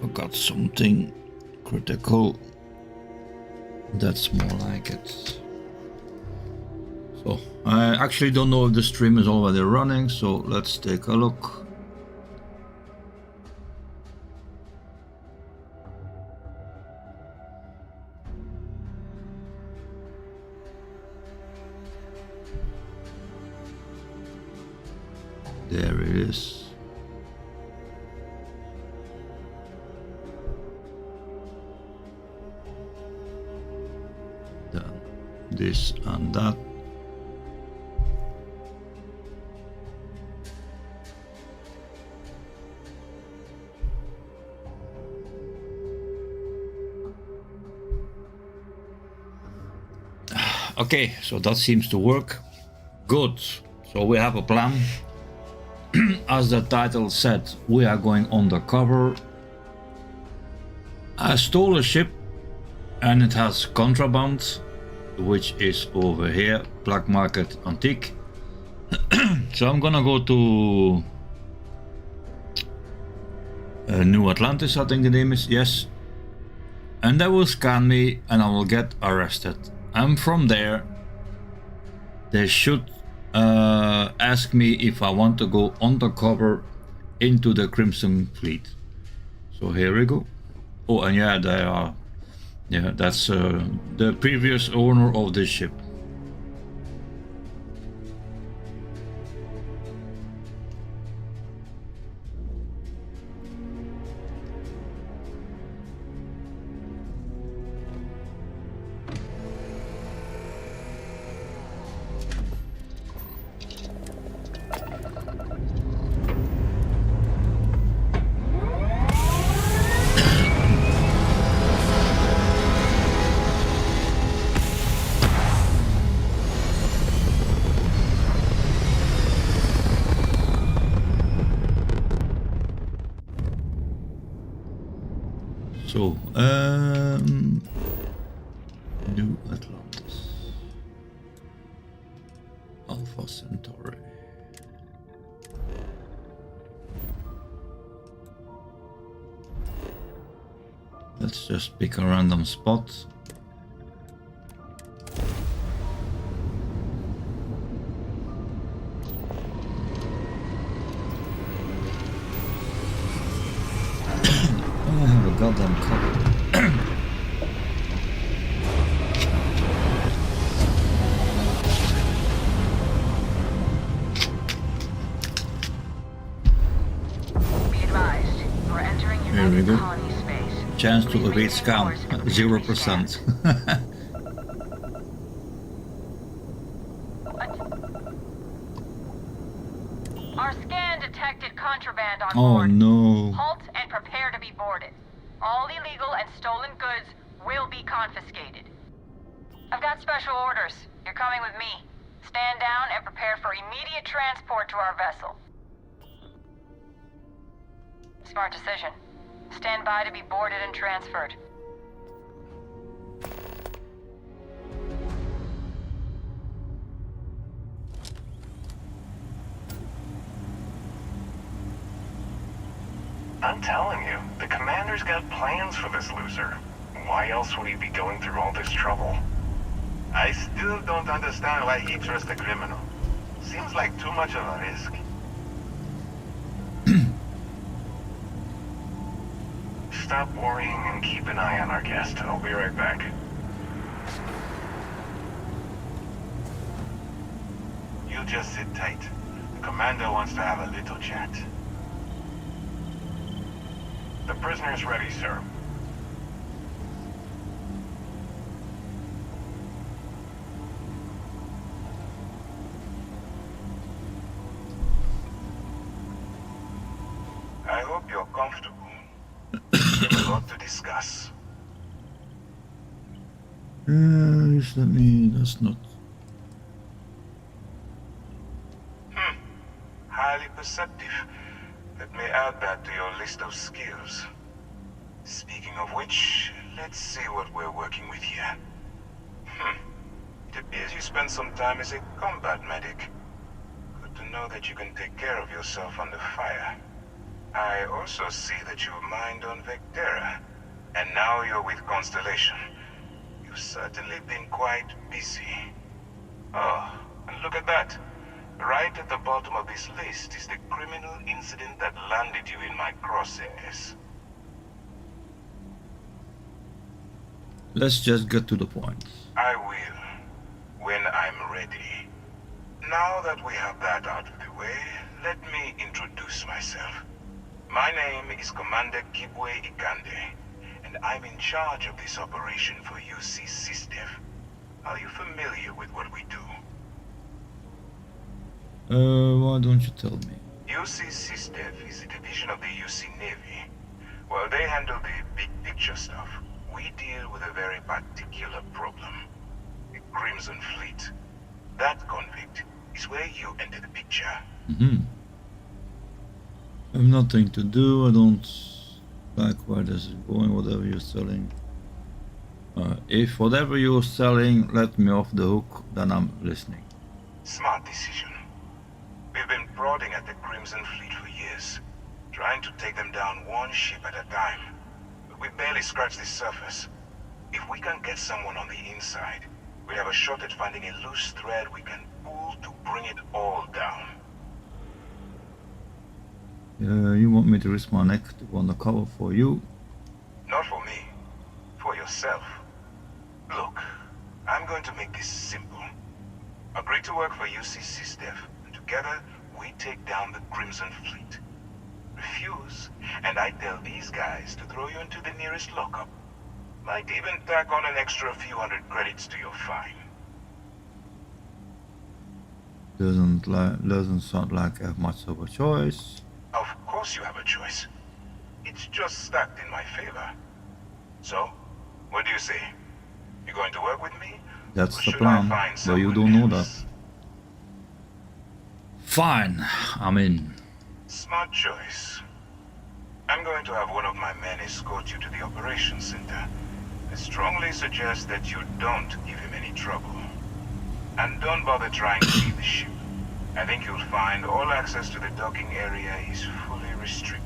Forgot something critical. That's more like it. So I actually don't know if the stream is already running, so let's take a look. There it is. Done this and that. Okay, so that seems to work. Good. So we have a plan. As the title said, we are going undercover. I stole a ship and it has contraband, which is over here, black market antique. So I'm gonna go to New Atlantis, I think the name is, yes. And they will scan me and I will get arrested. And from there, they should ask me if I want to go undercover into the Crimson Fleet. So here we go. Oh, and yeah, they are. Yeah, that's the previous owner of this ship. So, New Atlantis, Alpha Centauri. Let's just pick a random spot. I have a goddamn cover. Be advised, we're entering Here we go. colony space. Chance to evade scan, 0%. Our scan detected contraband on Oh board. no. Halt and prepare to be boarded. All illegal and stolen goods will be confiscated. I've got special orders. You're coming with me. Stand down and prepare for immediate transport to our vessel. Smart decision. Stand by to be boarded and transferred. I'm telling you, the commander's got plans for this loser. Why else would he be going through all this trouble? I still don't understand why he trusts a criminal. Seems like too much of a risk. Stop worrying and keep an eye on our guest. I'll be right back. You just sit tight. The commander wants to have a little chat. The prisoner's ready, sir. I hope you're comfortable. There's a lot to discuss. That's not. Highly perceptive. Let me add that to your list of skills. Speaking of which, let's see what we're working with here. It appears you spent some time as a combat medic. Good to know that you can take care of yourself under fire. I also see that you mined on Vectera, and now you're with Constellation. You've certainly been quite busy. Oh, and look at that. Right at the bottom of this list is the criminal incident that landed you in my crosshairs. Let's just get to the point. I will, when I'm ready. Now that we have that out of the way, let me introduce myself. My name is Commander Kibwe Ikande, and I'm in charge of this operation for UC SysDev. Are you familiar with what we do? Why don't you tell me? UC SysDev is a division of the UC Navy. Well, they handle the big picture stuff. We deal with a very particular problem. The Crimson Fleet. That convict is where you enter the picture. I have nothing to do. I don't like where this is going, whatever you're selling. If whatever you're selling let me off the hook, then I'm listening. Smart decision. We've been prodding at the Crimson Fleet for years, trying to take them down one ship at a time. But we barely scratched the surface. If we can get someone on the inside, we have a shot at finding a loose thread we can pull to bring it all down. You want me to risk my neck to go undercover for you? Not for me. For yourself. Look, I'm going to make this simple. Agree to work for UC SysDev, and together we take down the Crimson Fleet. Refuse, and I tell these guys to throw you into the nearest lockup. Might even tack on an extra few hundred credits to your fine. Doesn't sound like I have much of a choice. Of course you have a choice. It's just stacked in my favor. So, what do you say? You going to work with me? That's Or the should plan, I find but you someone don't know that. else? Fine, I'm in. Smart choice. I'm going to have one of my men escort you to the operations center. I strongly suggest that you don't give him any trouble. And don't bother trying to leave the ship. I think you'll find all access to the docking area is fully restricted.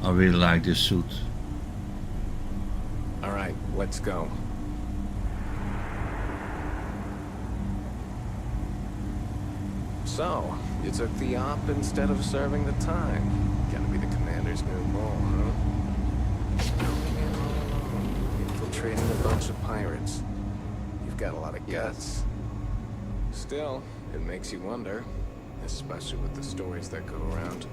I really like this suit. All right, let's go. So, you took the op instead of serving the time. Gotta be the commander's new role, huh? Infiltrating a bunch of pirates. You've got a lot of guts. Still, it makes you wonder, especially with the stories that go around.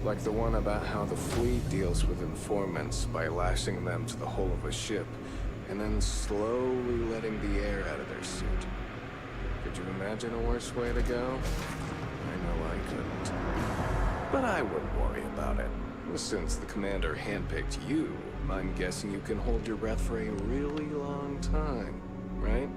Like the one about how the fleet deals with informants by lashing them to the hull of a ship, and then slowly letting the air out of their suit. Could you imagine a worse way to go? I know I couldn't. But I wouldn't worry about it. Since the commander handpicked you, I'm guessing you can hold your breath for a really long time, right?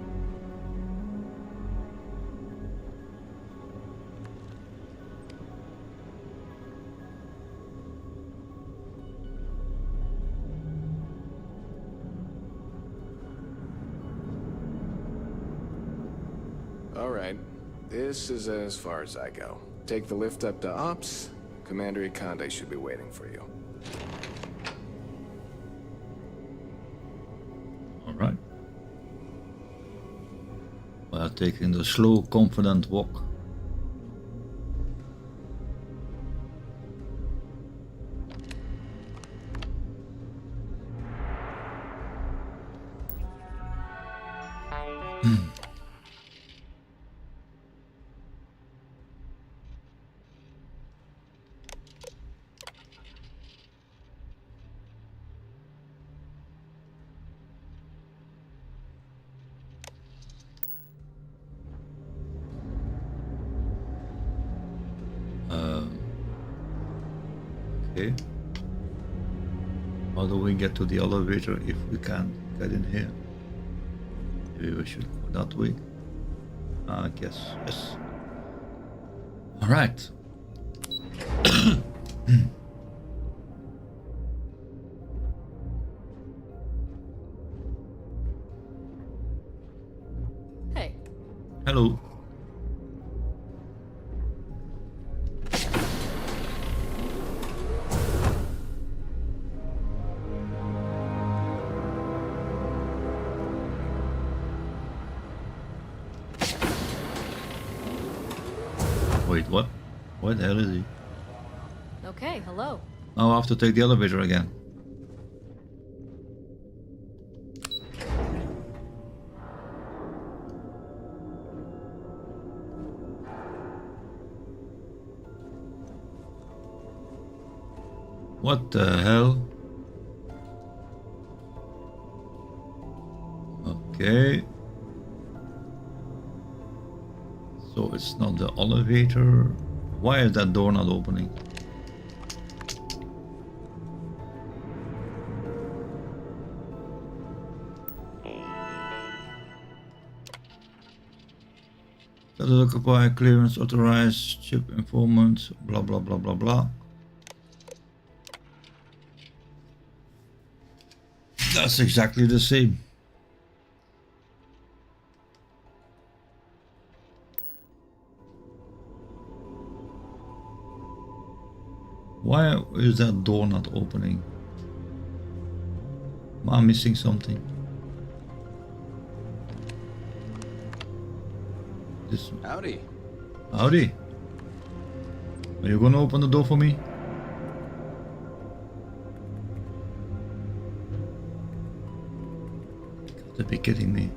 Alright, this is as far as I go. Take the lift up to Ops. Commander Ikande should be waiting for you. Alright. We are taking the slow, confident walk. Okay. How do we get to the elevator if we can't get in here? Maybe we should go that way. I guess, yes. Alright. Hello. Wait, what? Where the hell is he? Okay, hello. Now I have to take the elevator again. What the hell? Okay. So it's not the elevator. Why is that door not opening? Does it occupy clearance authorized ship informant? Blah blah blah blah blah. That's exactly the same. Why is that door not opening? Am I missing something? This... Howdy. Howdy. Are you gonna open the door for me? Gotta be kidding me.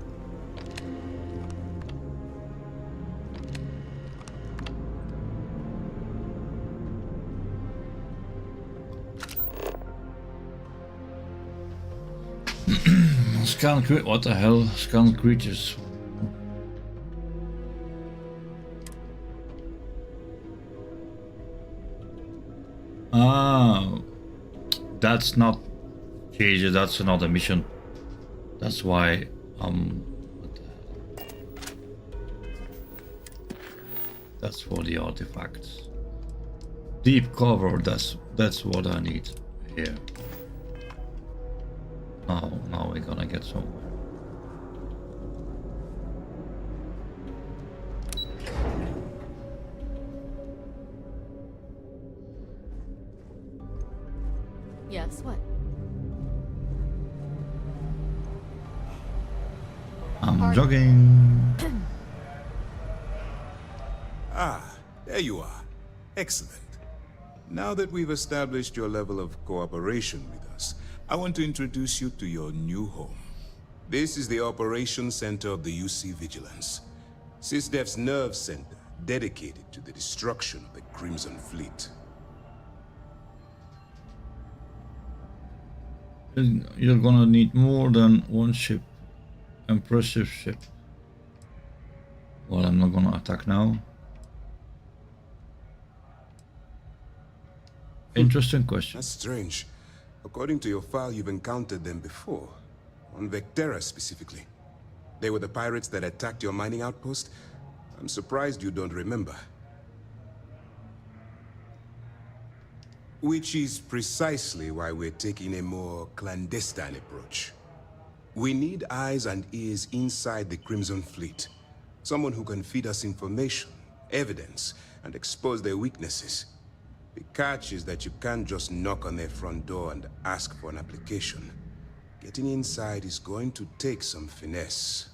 Scan what the hell? Scan creatures. Ah, that's not. Jesus, that's another mission. That's why what the hell? That's for the artifacts. Deep cover. That's what I need here. Now we're gonna get somewhere. Yes, what? I'm jogging. Ah, there you are. Excellent. Now that we've established your level of cooperation with us, I want to introduce you to your new home. This is the Operations Center of the UC Vigilance. SysDef's nerve center, dedicated to the destruction of the Crimson Fleet. You're gonna need more than one ship. Impressive ship. Well, I'm not gonna attack now. Interesting question. That's strange. According to your file, you've encountered them before. On Vectera specifically. They were the pirates that attacked your mining outpost? I'm surprised you don't remember. Which is precisely why we're taking a more clandestine approach. We need eyes and ears inside the Crimson Fleet. Someone who can feed us information, evidence, and expose their weaknesses. The catch is that you can't just knock on their front door and ask for an application. Getting inside is going to take some finesse.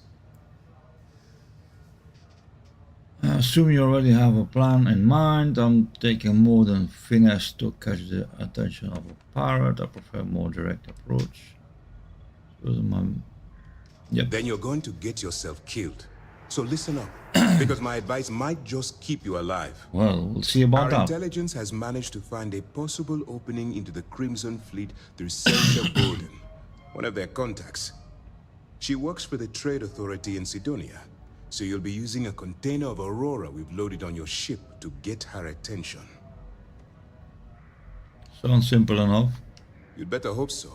I assume you already have a plan in mind. I'm taking more than finesse to catch the attention of a pirate. I prefer a more direct approach. Yep. Then you're going to get yourself killed. So listen up, because my advice might just keep you alive. Well, we'll see about Our that. intelligence has managed to find a possible opening into the Crimson Fleet through Saoirse Bowden, one of their contacts. She works for the Trade Authority in Sidonia, so you'll be using a container of Aurora we've loaded on your ship to get her attention. Sounds simple enough. You'd better hope so.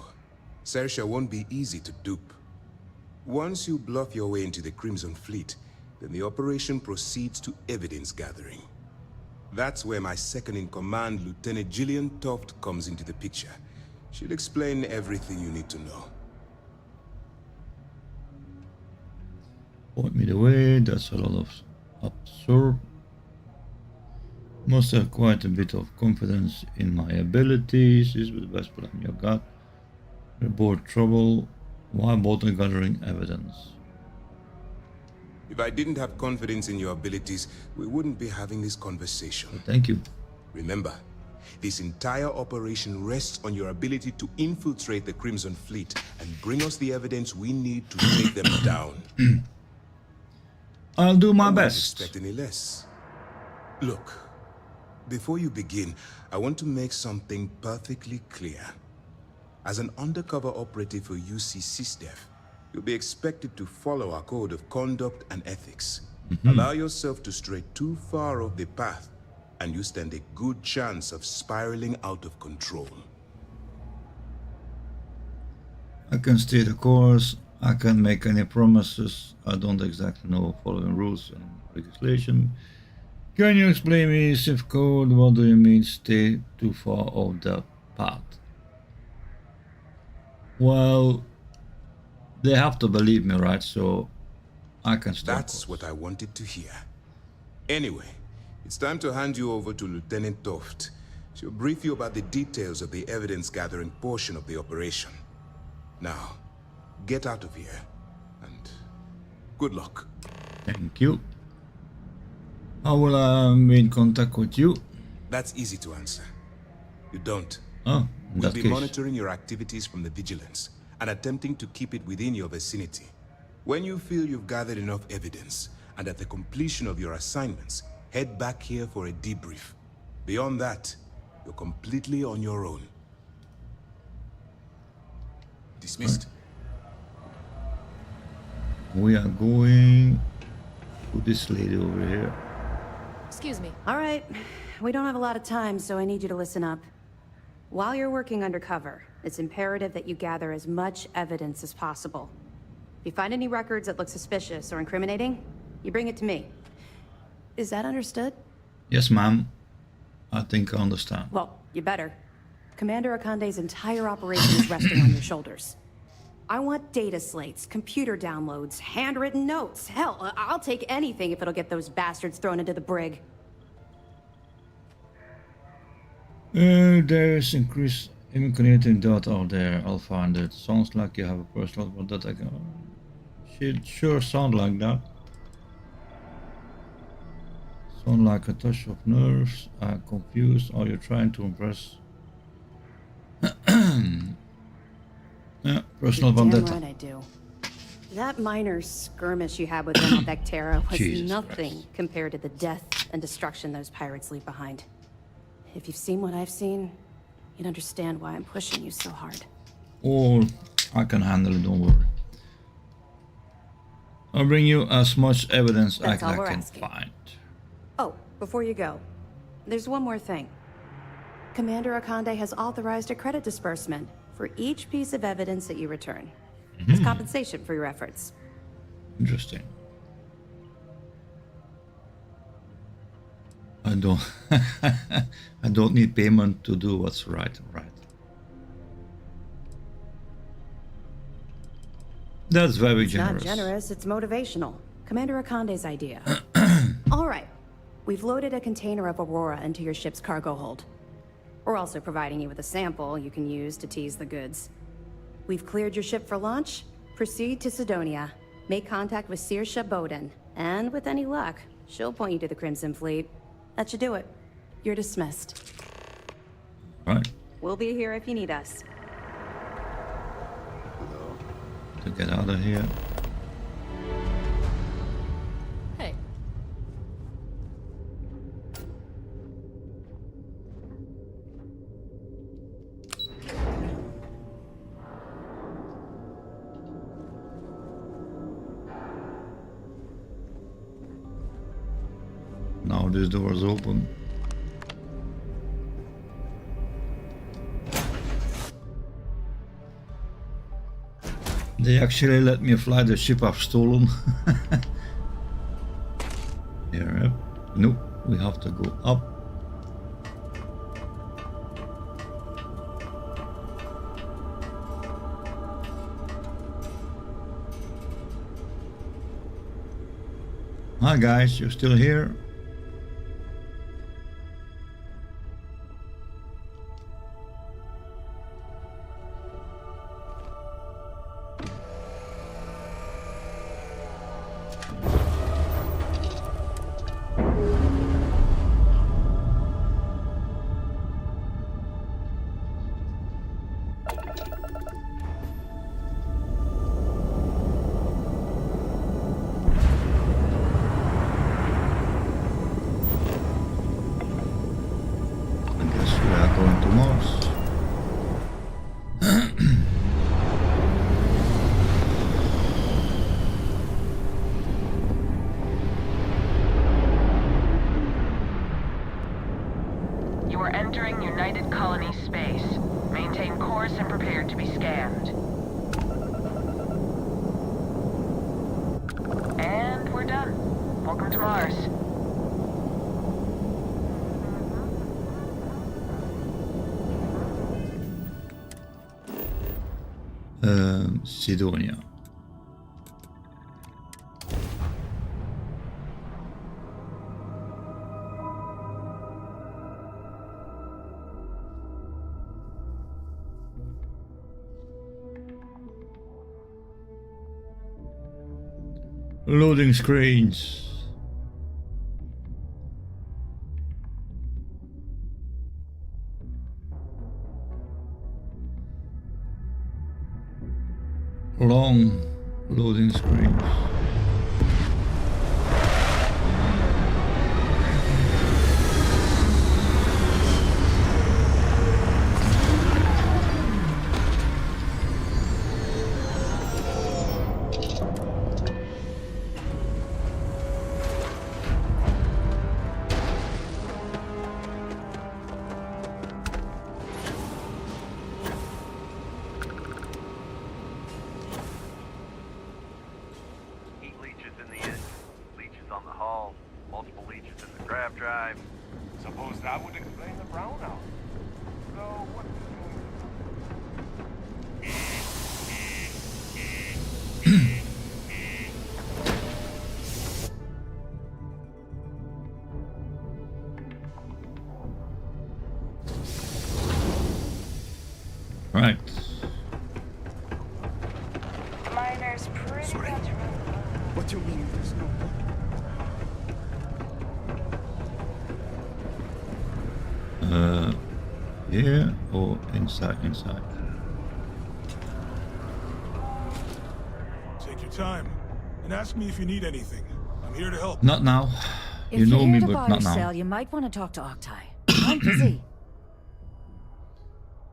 Saoirse won't be easy to dupe. Once you bluff your way into the Crimson Fleet, then the operation proceeds to evidence gathering. That's where my second-in-command, Lieutenant Gillian Toft, comes into the picture. She'll explain everything you need to know. Point me the way, that's a lot of absurd. Must have quite a bit of confidence in my abilities. This is the best plan you got. Report trouble. Why bother gathering evidence? If I didn't have confidence in your abilities, we wouldn't be having this conversation. Thank you. Remember, this entire operation rests on your ability to infiltrate the Crimson Fleet and bring us the evidence we need to take them down. I'll do my I wouldn't best. expect any less. Look, before you begin, I want to make something perfectly clear. As an undercover operative for UC SysDev, you'll be expected to follow our code of conduct and ethics. Allow yourself to stray too far off the path, and you stand a good chance of spiraling out of control. I can stay the course. I can't make any promises. I don't exactly know following rules and legislation. Can you explain me, Civ code? What do you mean stay too far off the path? Well, they have to believe me, right? So I can stay. That's what I wanted to hear. Anyway, it's time to hand you over to Lieutenant Toft. She'll brief you about the details of the evidence-gathering portion of the operation. Now, get out of here, and good luck. Thank you. How will I be in contact with you? That's easy to answer. You don't. Oh, in We'll that be case. monitoring your activities from the Vigilance and attempting to keep it within your vicinity. When you feel you've gathered enough evidence, and at the completion of your assignments, head back here for a debrief. Beyond that, you're completely on your own. Dismissed. We are going to this lady over here. Excuse me. All right, we don't have a lot of time, so I need you to listen up. While you're working undercover, it's imperative that you gather as much evidence as possible. If you find any records that look suspicious or incriminating, you bring it to me. Is that understood? Yes, ma'am. I think I understand. Well, you better. Commander Akande's entire operation is resting on your shoulders. I want data slates, computer downloads, handwritten notes. Hell, I'll take anything if it'll get those bastards thrown into the brig. There's increased incriminating data out there. I'll find it. Sounds like you have a personal one that I can. Should sure sound like that. Sound like a touch of nerves. I'm confused. Are you trying to impress? Yeah, personal Damn vendetta. right I do. That minor skirmish you had with them on Vectera was Jesus nothing Christ. compared to the death and destruction those pirates leave behind. If you've seen what I've seen, you'd understand why I'm pushing you so hard. Or I can handle it, don't worry. I'll bring you as much evidence That's all I we're can asking. find. Oh, before you go, there's one more thing. Commander Akande has authorized a credit disbursement for each piece of evidence that you return. As compensation for your efforts. Interesting. I don't I don't need payment to do what's right. That's very It's generous. not generous, it's motivational. Commander Akande's idea. All right. We've loaded a container of Aurora into your ship's cargo hold. We're also providing you with a sample you can use to tease the goods. We've cleared your ship for launch. Proceed to Sidonia. Make contact with Saoirse Bowden. And with any luck, she'll point you to the Crimson Fleet. That should do it. You're dismissed. Right. We'll be here if you need us. To get out of here. Hey. Now this door is open. They actually let me fly the ship I've stolen. Here, nope, we have to go up. Hi guys, you're still here? Going to Mars. You are entering United Colony space. Maintain course and prepare to be scanned. And we're done. Welcome to Mars. Sidonia. Loading screens. Long loading screens. Suppose that would explain the brownout. So what Right. Miner's pretty much. What do you mean there's no... Here or inside? Take your time and ask me if you need anything. I'm here to help. Not now. If You know you're me, here to but buy not or now. sell, you might want to talk to Octai. I'm busy.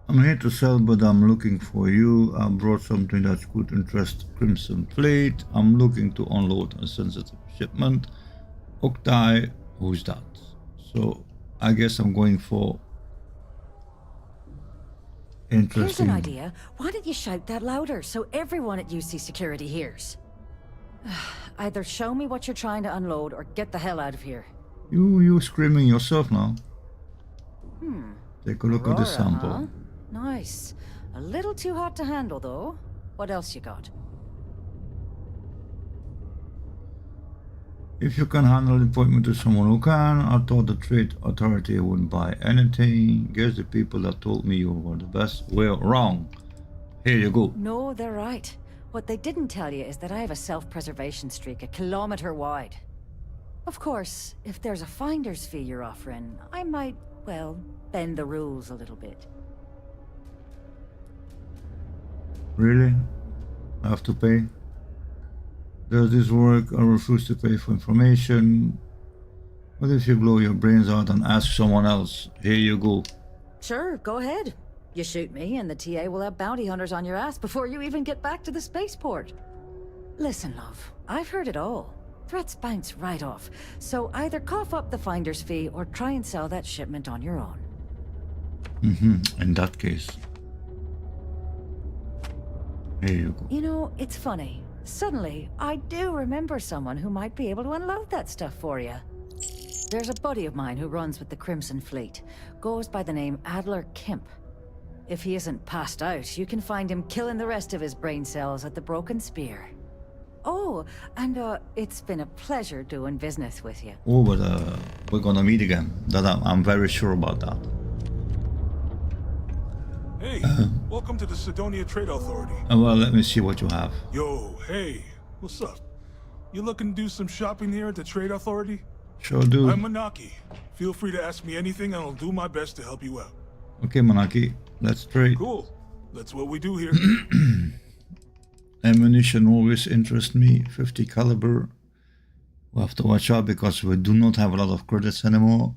I'm here to sell, but I'm looking for you. I brought something that could interest Crimson Fleet. I'm looking to unload a sensitive shipment. Octai, who's that? So I guess I'm going for Here's interesting. an idea. Why don't you shout that louder so everyone at UC Security hears? Either show me what you're trying to unload or get the hell out of here. You screaming yourself now. Take a look at the Aurora, sample. huh? Nice. A little too hot to handle, though. What else you got? If you can handle the appointment to someone who can, I thought the trade authority wouldn't buy anything. Guess the people that told me you were the best were wrong. Here you go. No, they're right. What they didn't tell you is that I have a self-preservation streak 1 kilometer wide. Of course, if there's a finder's fee you're offering, I might, well, bend the rules a little bit. Really? I have to pay? Does this work? I refuse to pay for information. What if you blow your brains out and ask someone else? Here you go. Sure, go ahead. You shoot me and the TA will have bounty hunters on your ass before you even get back to the spaceport. Listen, love, I've heard it all. Threats bounce right off, so either cough up the finder's fee or try and sell that shipment on your own. In that case. Here you go. You know, it's funny. Suddenly, I do remember someone who might be able to unload that stuff for you. There's a buddy of mine who runs with the Crimson Fleet. Goes by the name Adler Kemp. If he isn't passed out, you can find him killing the rest of his brain cells at the Broken Spear. Oh, and it's been a pleasure doing business with you. Oh, but we're gonna meet again. That I'm very sure about that. Hey, welcome to the Sidonia Trade Authority. Well, let me see what you have. Yo, hey, what's up? You looking to do some shopping here at the Trade Authority? Sure do. I'm Manaki. Feel free to ask me anything and I'll do my best to help you out. Okay, Manaki, let's trade. Cool. That's what we do here. Ammunition always interests me. 50 caliber. We have to watch out because we do not have a lot of credits anymore.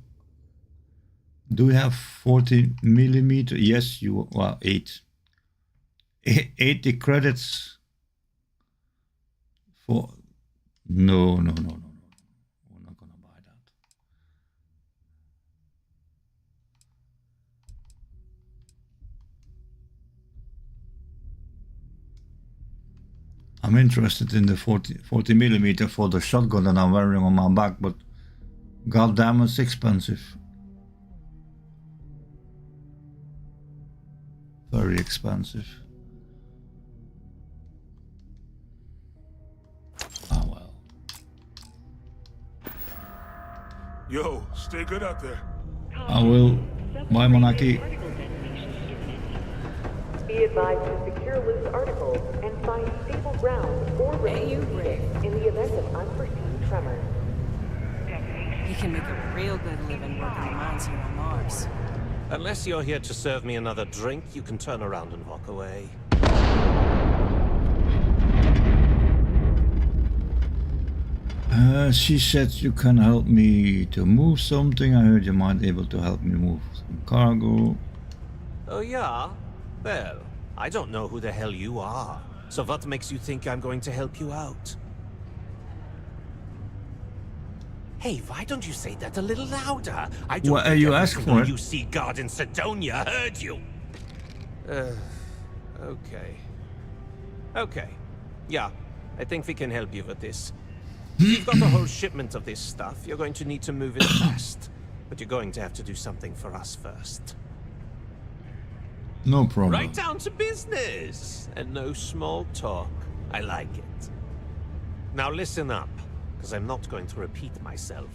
Do we have 40 millimeter? Yes, you. Well, 80 credits for. No. We're not gonna buy that. I'm interested in the 40 millimeter for the shotgun that I'm wearing on my back, but goddamn, it's expensive. Very expensive. Oh well. Yo, stay good out there. I will. Bye, Monarchy. Be advised to secure loose articles and find stable ground or rescue in the event of unforeseen tremors. You can make a real good living working the mines here on Mars. Unless you're here to serve me another drink, you can turn around and walk away. She said you can help me to move something. I heard you might be able to help me move some cargo. Oh yeah? Well, I don't know who the hell you are. So what makes you think I'm going to help you out? Hey, why don't you say that a little louder? I don't What are you asking for? You see guard in Sidonia heard you. Okay. Okay. Yeah, I think we can help you with this. You've got a whole shipment of this stuff. You're going to need to move it fast. But you're going to have to do something for us first. No problem. Right down to business. And no small talk. I like it. Now listen up, because I'm not going to repeat myself.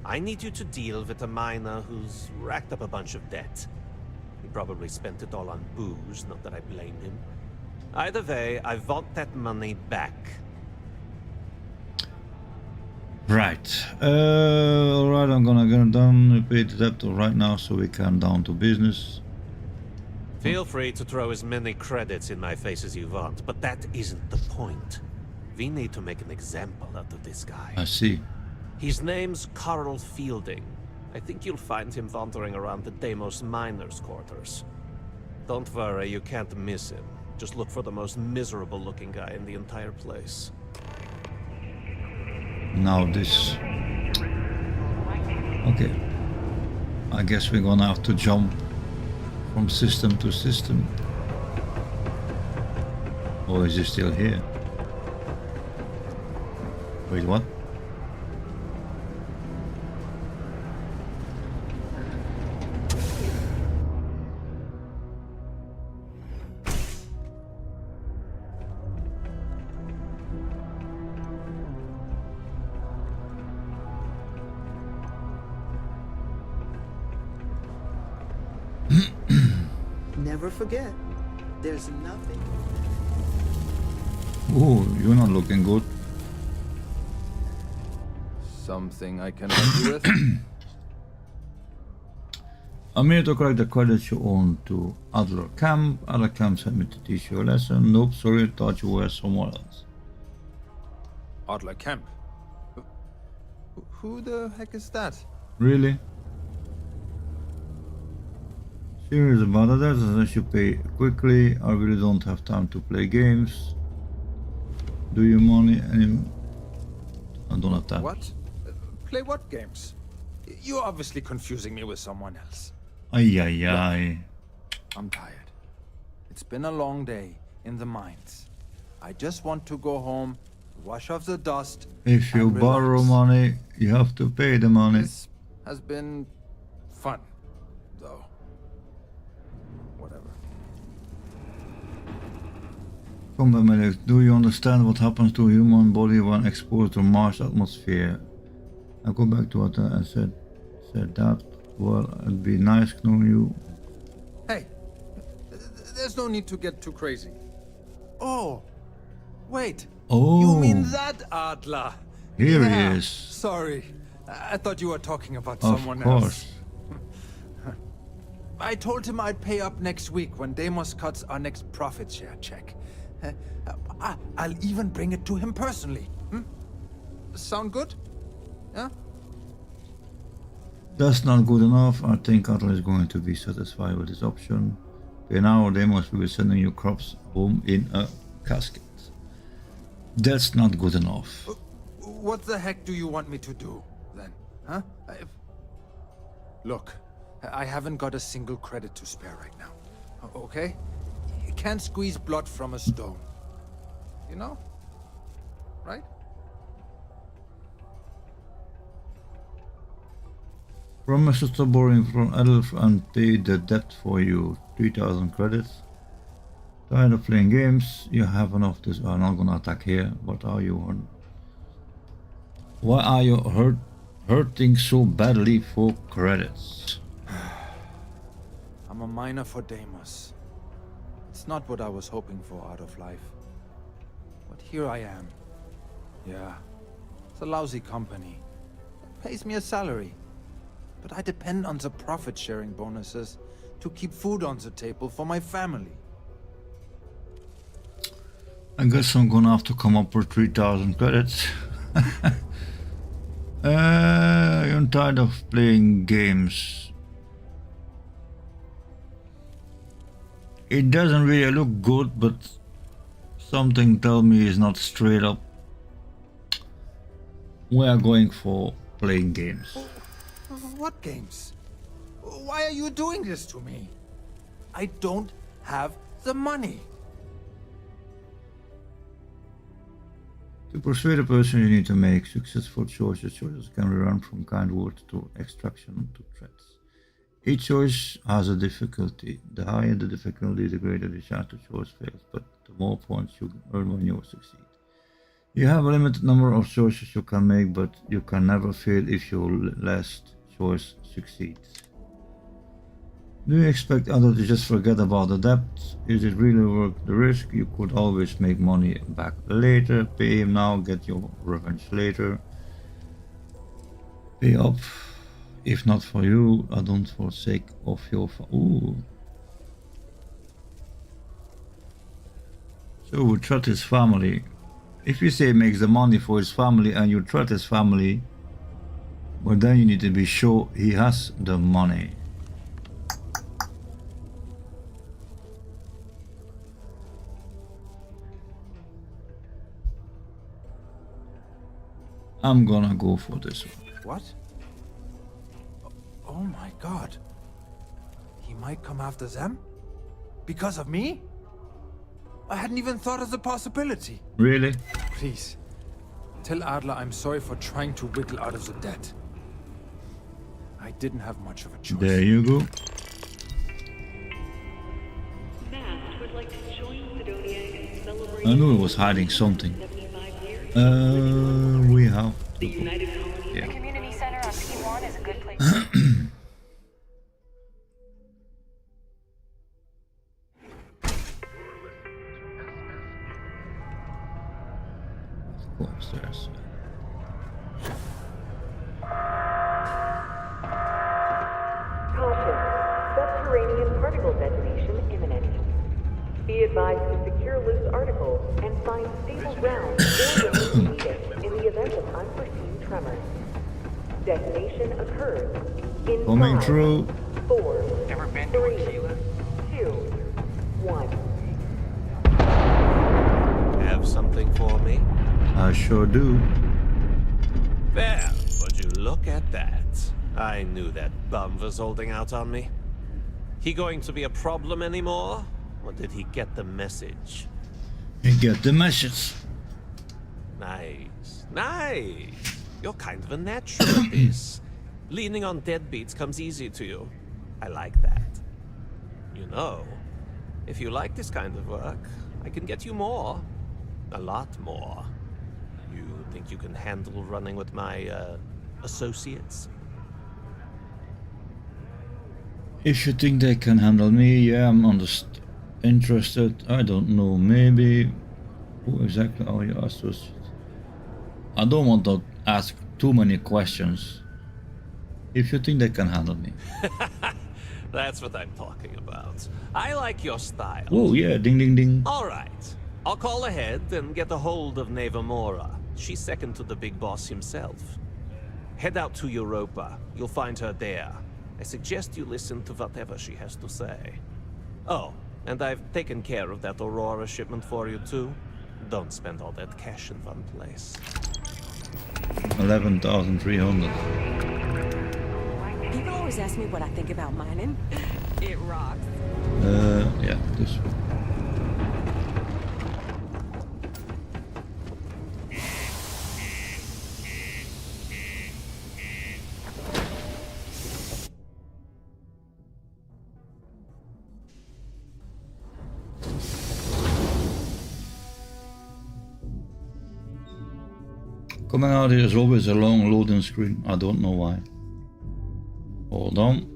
I need you to deal with a miner who's racked up a bunch of debt. He probably spent it all on booze, not that I blame him. Either way, I want that money back. Right. Alright, I'm gonna get done. Pay the debt right now so we can down to business. Feel free to throw as many credits in my face as you want, but that isn't the point. We need to make an example out of this guy. I see. His name's Carl Fielding. I think you'll find him wandering around the Deimos miners' quarters. Don't worry, you can't miss him. Just look for the most miserable looking guy in the entire place. Now this. Okay. I guess we're gonna have to jump from system to system. Or is he still here? Wait, what? Never forget, there's nothing. Oh, you're not looking good. Something I can help you with? I'm here to collect the credits you own to Adler Camp. Adler Camp sent me to teach you a lesson. Nope, sorry, thought you were somewhere else. Adler Camp? Who the heck is that? Really? Serious about that, as I should pay quickly. I really don't have time to play games. Do you money any? I don't have time. What? Play what games? You're obviously confusing me with someone else. Ay ay ay. I'm tired. It's been a long day in the mines. I just want to go home, wash off the dust. If you and borrow relax. money, you have to pay the money. This has been fun, though. Whatever. Combat medics, do you understand what happens to a human body when exposed to Mars atmosphere? I go back to what I said that. Well, it'd be nice knowing you. Hey, there's no need to get too crazy. Oh, wait. Oh. You mean that Adler? Here Yeah, he is. Sorry, I thought you were talking about Of someone course. else. I told him I'd pay up next week when Deimos cuts our next profit share check. I'll even bring it to him personally. Sound good? Yeah? That's not good enough. I think Adler is going to be satisfied with this option. Okay, now Deimos will be sending you crops home in a casket. That's not good enough. What the heck do you want me to do, then? Huh? Look, I haven't got a single credit to spare right now. Okay? You can't squeeze blood from a stone. You know? Right? Promise to stop borrowing from Elf and pay the debt for you. 3,000 credits. Tired of playing games? You have enough. This are not gonna attack here. What are you on? Why are you hurting so badly for credits? I'm a miner for Deimos. It's not what I was hoping for out of life. But here I am. Yeah, it's a lousy company. It pays me a salary. But I depend on the profit-sharing bonuses to keep food on the table for my family. I guess I'm gonna have to come up with 3,000 credits. I'm tired of playing games. It doesn't really look good, but something tells me it's not straight up. We are going for playing games. What games? Why are you doing this to me? I don't have the money. To persuade a person, you need to make successful choices. Choices can be run from kind words to extraction to threats. Each choice has a difficulty. The higher the difficulty, the greater the chance the choice fails, but the more points you earn when you succeed. You have a limited number of choices you can make, but you can never fail if your last choice succeeds. Do you expect others to just forget about the debt? Is it really worth the risk? You could always make money back later. Pay him now, get your revenge later. Pay up. If not for you, I don't forsake of your ooh. So we threat his family. If you say he makes the money for his family and you threat his family, well then you need to be sure he has the money. I'm gonna go for this one. What? Oh my god. He might come after them? Because of me? I hadn't even thought of the possibility. Really? Please, tell Adler I'm sorry for trying to wiggle out of the debt. I didn't have much of a choice. There you go. I knew it was hiding something. We have to. Yeah. The community center on P1 is a good place. Go upstairs. Caution. Subterranean particle detonation imminent. Be advised to secure loose articles and find stable ground or remove heating in the event of unforeseen tremors. Detonation occurs in Coming 5, through. 4, 3, 2, 1. Have something for me? I sure do. There, would you look at that? I knew that bum was holding out on me. He going to be a problem anymore? Or did he get the message? You get the message. Nice, nice. You're kind of a natural at this. Leaning on deadbeats comes easy to you. I like that. You know, if you like this kind of work, I can get you more. A lot more. You think you can handle running with my, associates? If you think they can handle me, yeah, I'm interested. I don't know, maybe. Who exactly are your associates? I don't want to ask too many questions. If you think they can handle me. That's what I'm talking about. I like your style. Oh yeah, ding ding ding. All right. I'll call ahead and get a hold of Nevamora. She's second to the big boss himself. Head out to Europa. You'll find her there. I suggest you listen to whatever she has to say. Oh, and I've taken care of that Aurora shipment for you too. Don't spend all that cash in one place. 11,300. People always ask me what I think about mining. It rocks. Yeah, this one. Coming out here is always a long loading screen. I don't know why. Hold on.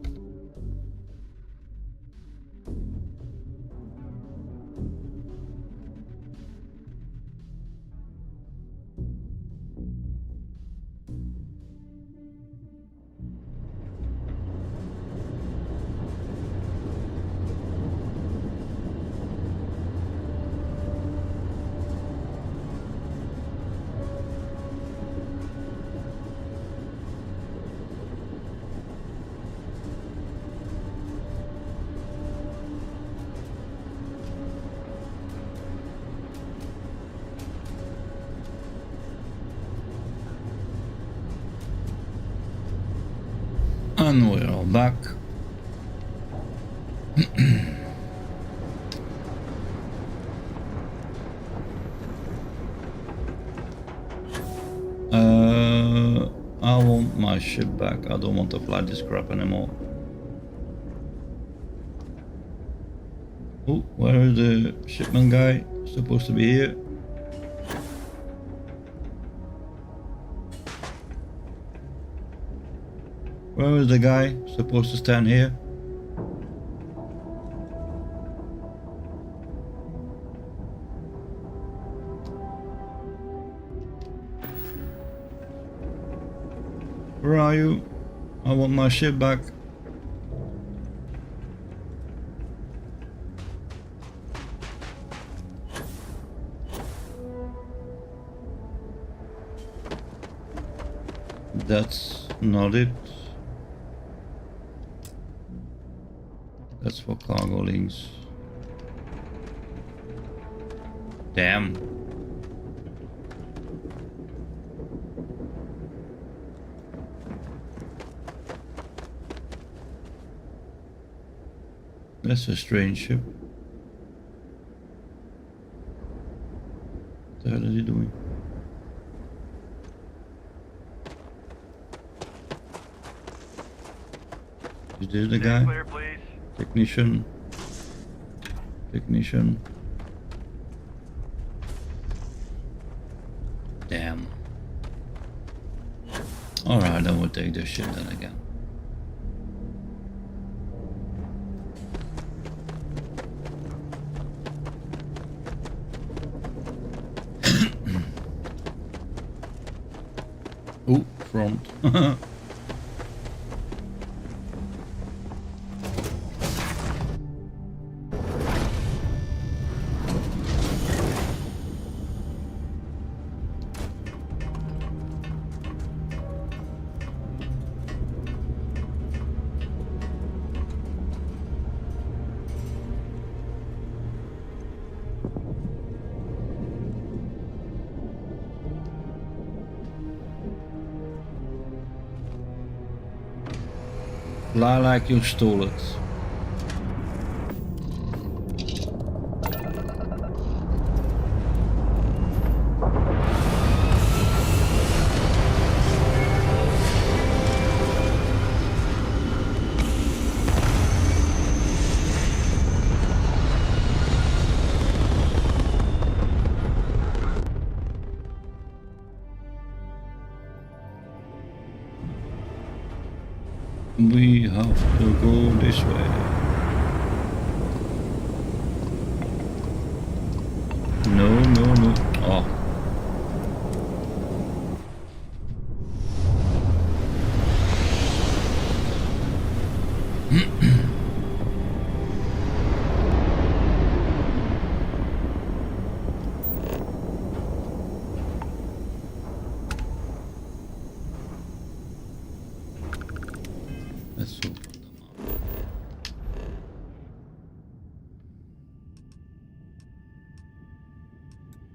And we're all back. I want my ship back. I don't want to fly this crap anymore. Oh, where is the shipment guy? Supposed to be here. Where is the guy supposed to stand here? Where are you? I want my ship back. That's not it. That's for cargo links. Damn. That's a strange ship. What the hell is he doing? Is this the guy? Clear, please. Technician. Technician. Damn. Alright, then we'll take this shit then again. Ooh, front. Fly like you stole it. We have to go this way. No, no, no. Oh. Let's open them up.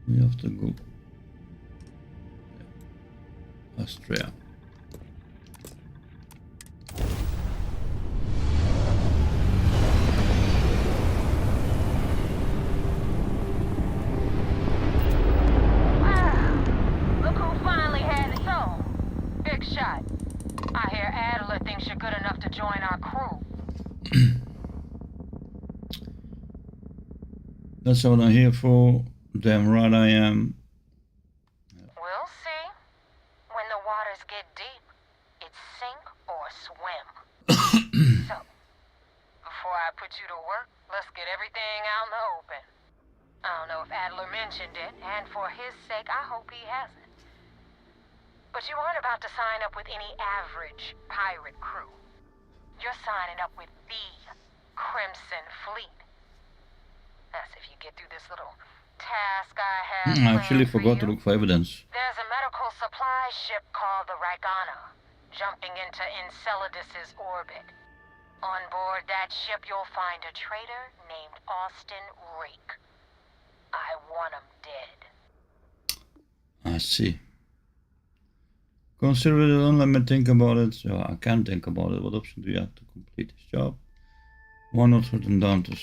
We have to go Austria. Wow! Look who finally had its own. Big shot. I hear Adler thinks you're good enough to join our crew. That's what I'm here for. Damn right I am. We'll see. When the waters get deep, it's sink or swim. So, before I put you to work, let's get everything out in the open. I don't know if Adler mentioned it, and for his sake, I hope he hasn't. But you aren't about to sign up with any average pirate crew. You're signing up with the Crimson Fleet. That's if you get through this little task I have. I actually forgot to look for evidence. There's a medical supply ship called the Ragana, jumping into Enceladus's orbit. On board that ship, you'll find a traitor named Austin Rake. I want him dead. I see. Consider it done, let me think about it. So I can think about it. What option do you have to complete this job? Why not written down to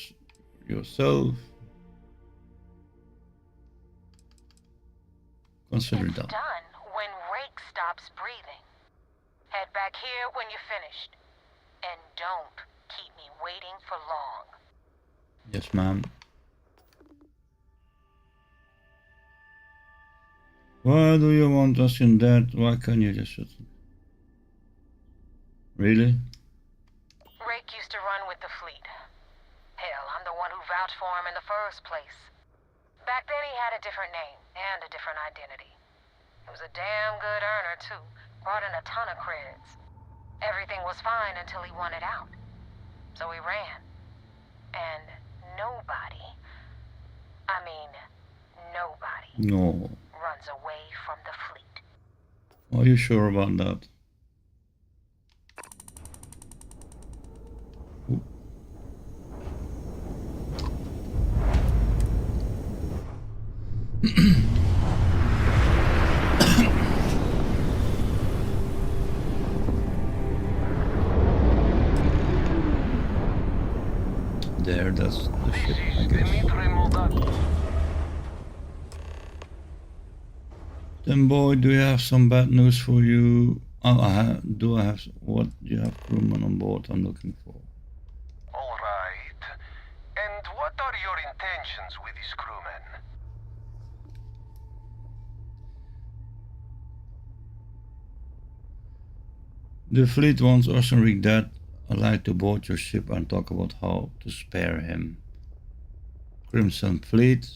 yourself? Consider it done. Done when Rake stops breathing. Head back here when you're finished. And don't keep me waiting for long. Yes, ma'am. Why do you want us in that? Why can't you just... Really? Rake used to run with the fleet. Hell, I'm the one who vouched for him in the first place. Back then he had a different name and a different identity. He was a damn good earner too. Brought in a ton of creds. Everything was fine until he wanted out. So he ran. And nobody, No. runs away from the fleet. Are you sure about that? Ooh. There, that's the ship, I guess. Then, boy, do you have some bad news for you? Oh, do I have what? Do you have crewmen on board I'm looking for? All right. And what are your intentions with these crewmen? The fleet wants Oceanric dead. I'd like to board your ship and talk about how to spare him. Crimson Fleet.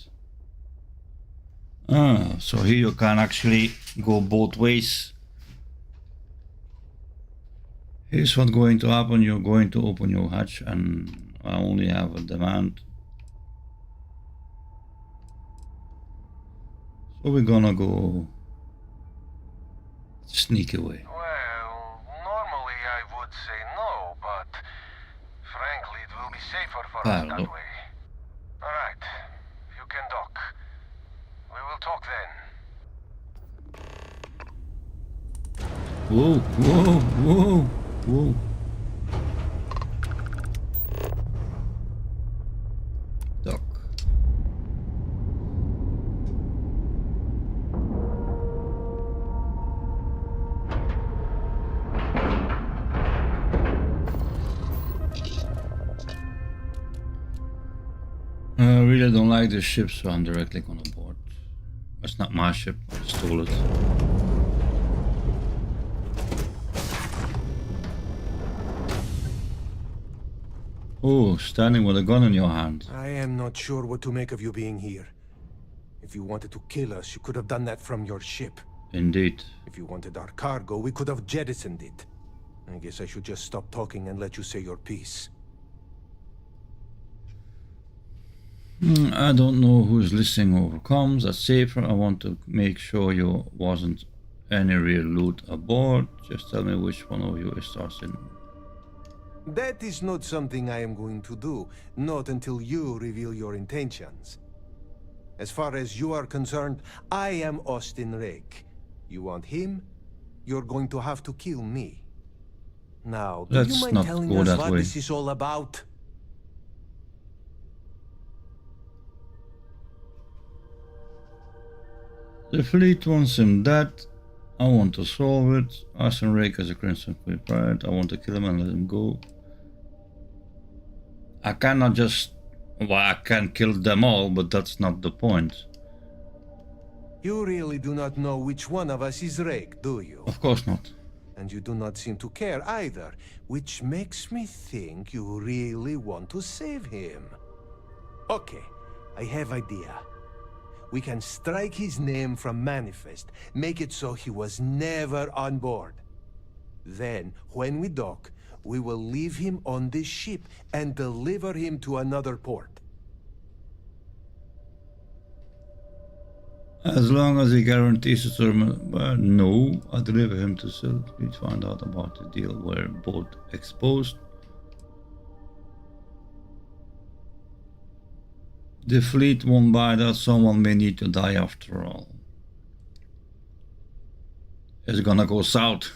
Ah, so here you can actually go both ways. Here's what's going to happen. You're going to open your hatch and I only have a demand. So we're gonna go sneak away. Well, normally I would say no, but frankly it will be safer for us that way. Alright, you can dock. We will talk then. Whoa, whoa, whoa, whoa. Dock. I really don't like this ship, so I'm directly gonna board. It's not my ship, I stole it. Oh, standing with a gun in your hand. I am not sure what to make of you being here. If you wanted to kill us, you could have done that from your ship. Indeed. If you wanted our cargo, we could have jettisoned it. I guess I should just stop talking and let you say your piece. I don't know who's listening over comms. That's safer. I want to make sure you wasn't any real loot aboard. Just tell me which one of you is starting. That is not something I am going to do, not until you reveal your intentions. As far as you are concerned, I am Austin Rake. You want him? You're going to have to kill me. Now, do you mind telling us what this is all about? The fleet wants him dead. I want to solve it. Austin Rake has a Crimson Fleet pride. I want to kill him and let him go. I cannot just... Well, I can kill them all, but that's not the point. You really do not know which one of us is Rake, do you? Of course not. And you do not seem to care either, which makes me think you really want to save him. Okay, I have idea. We can strike his name from Manifest, make it so he was never on board. Then, when we dock, we will leave him on this ship and deliver him to another port. As long as he guarantees a term, no, I deliver him to Starfield. Find out about the deal where both exposed. The fleet won't buy that. Someone may need to die after all. It's gonna go south.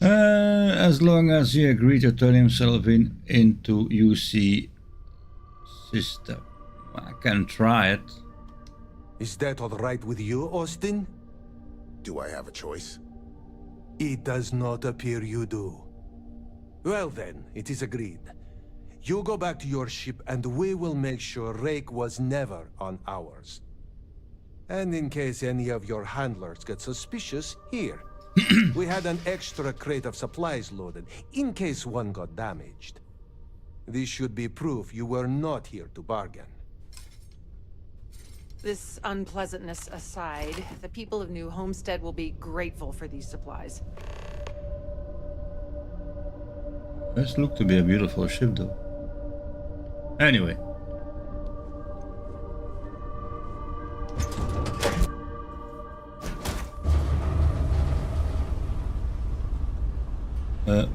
As long as he agreed to turn himself into UC system. I can try it. Is that all right with you, Austin? Do I have a choice? It does not appear you do. Well then, it is agreed. You go back to your ship and we will make sure Rake was never on ours. And in case any of your handlers get suspicious, here. We had an extra crate of supplies loaded, in case one got damaged. This should be proof you were not here to bargain. This unpleasantness aside, the people of New Homestead will be grateful for these supplies. This looked to be a beautiful ship though. Anyway.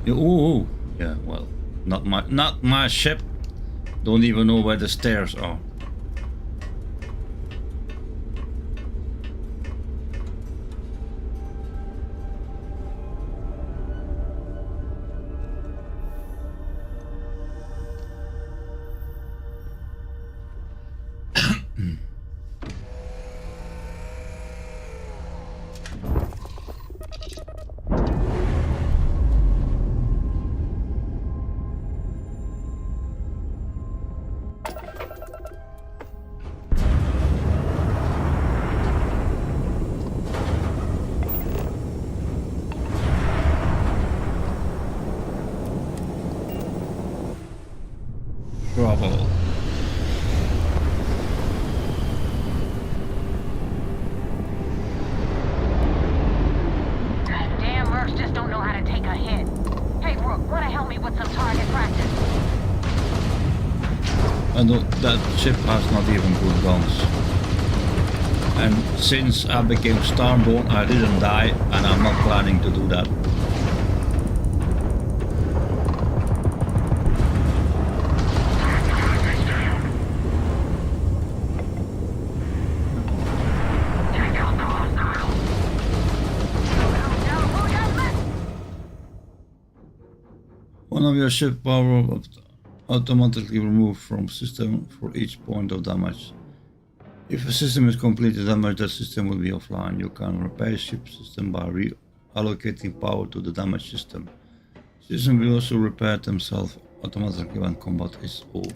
Oh, yeah, well, not my ship. Don't even know where the stairs are. Trouble. Damn mercs just don't know how to take a hit. Hey, Rook, wanna help me with some target practice? And that ship has not even good guns. And since I became Starborn, I didn't die, and I'm not planning to do that. One of your ship power automatically removed from system for each point of damage. If a system is completely damaged, that system will be offline. You can repair ship system by reallocating power to the damaged system. System will also repair themselves automatically when combat is over.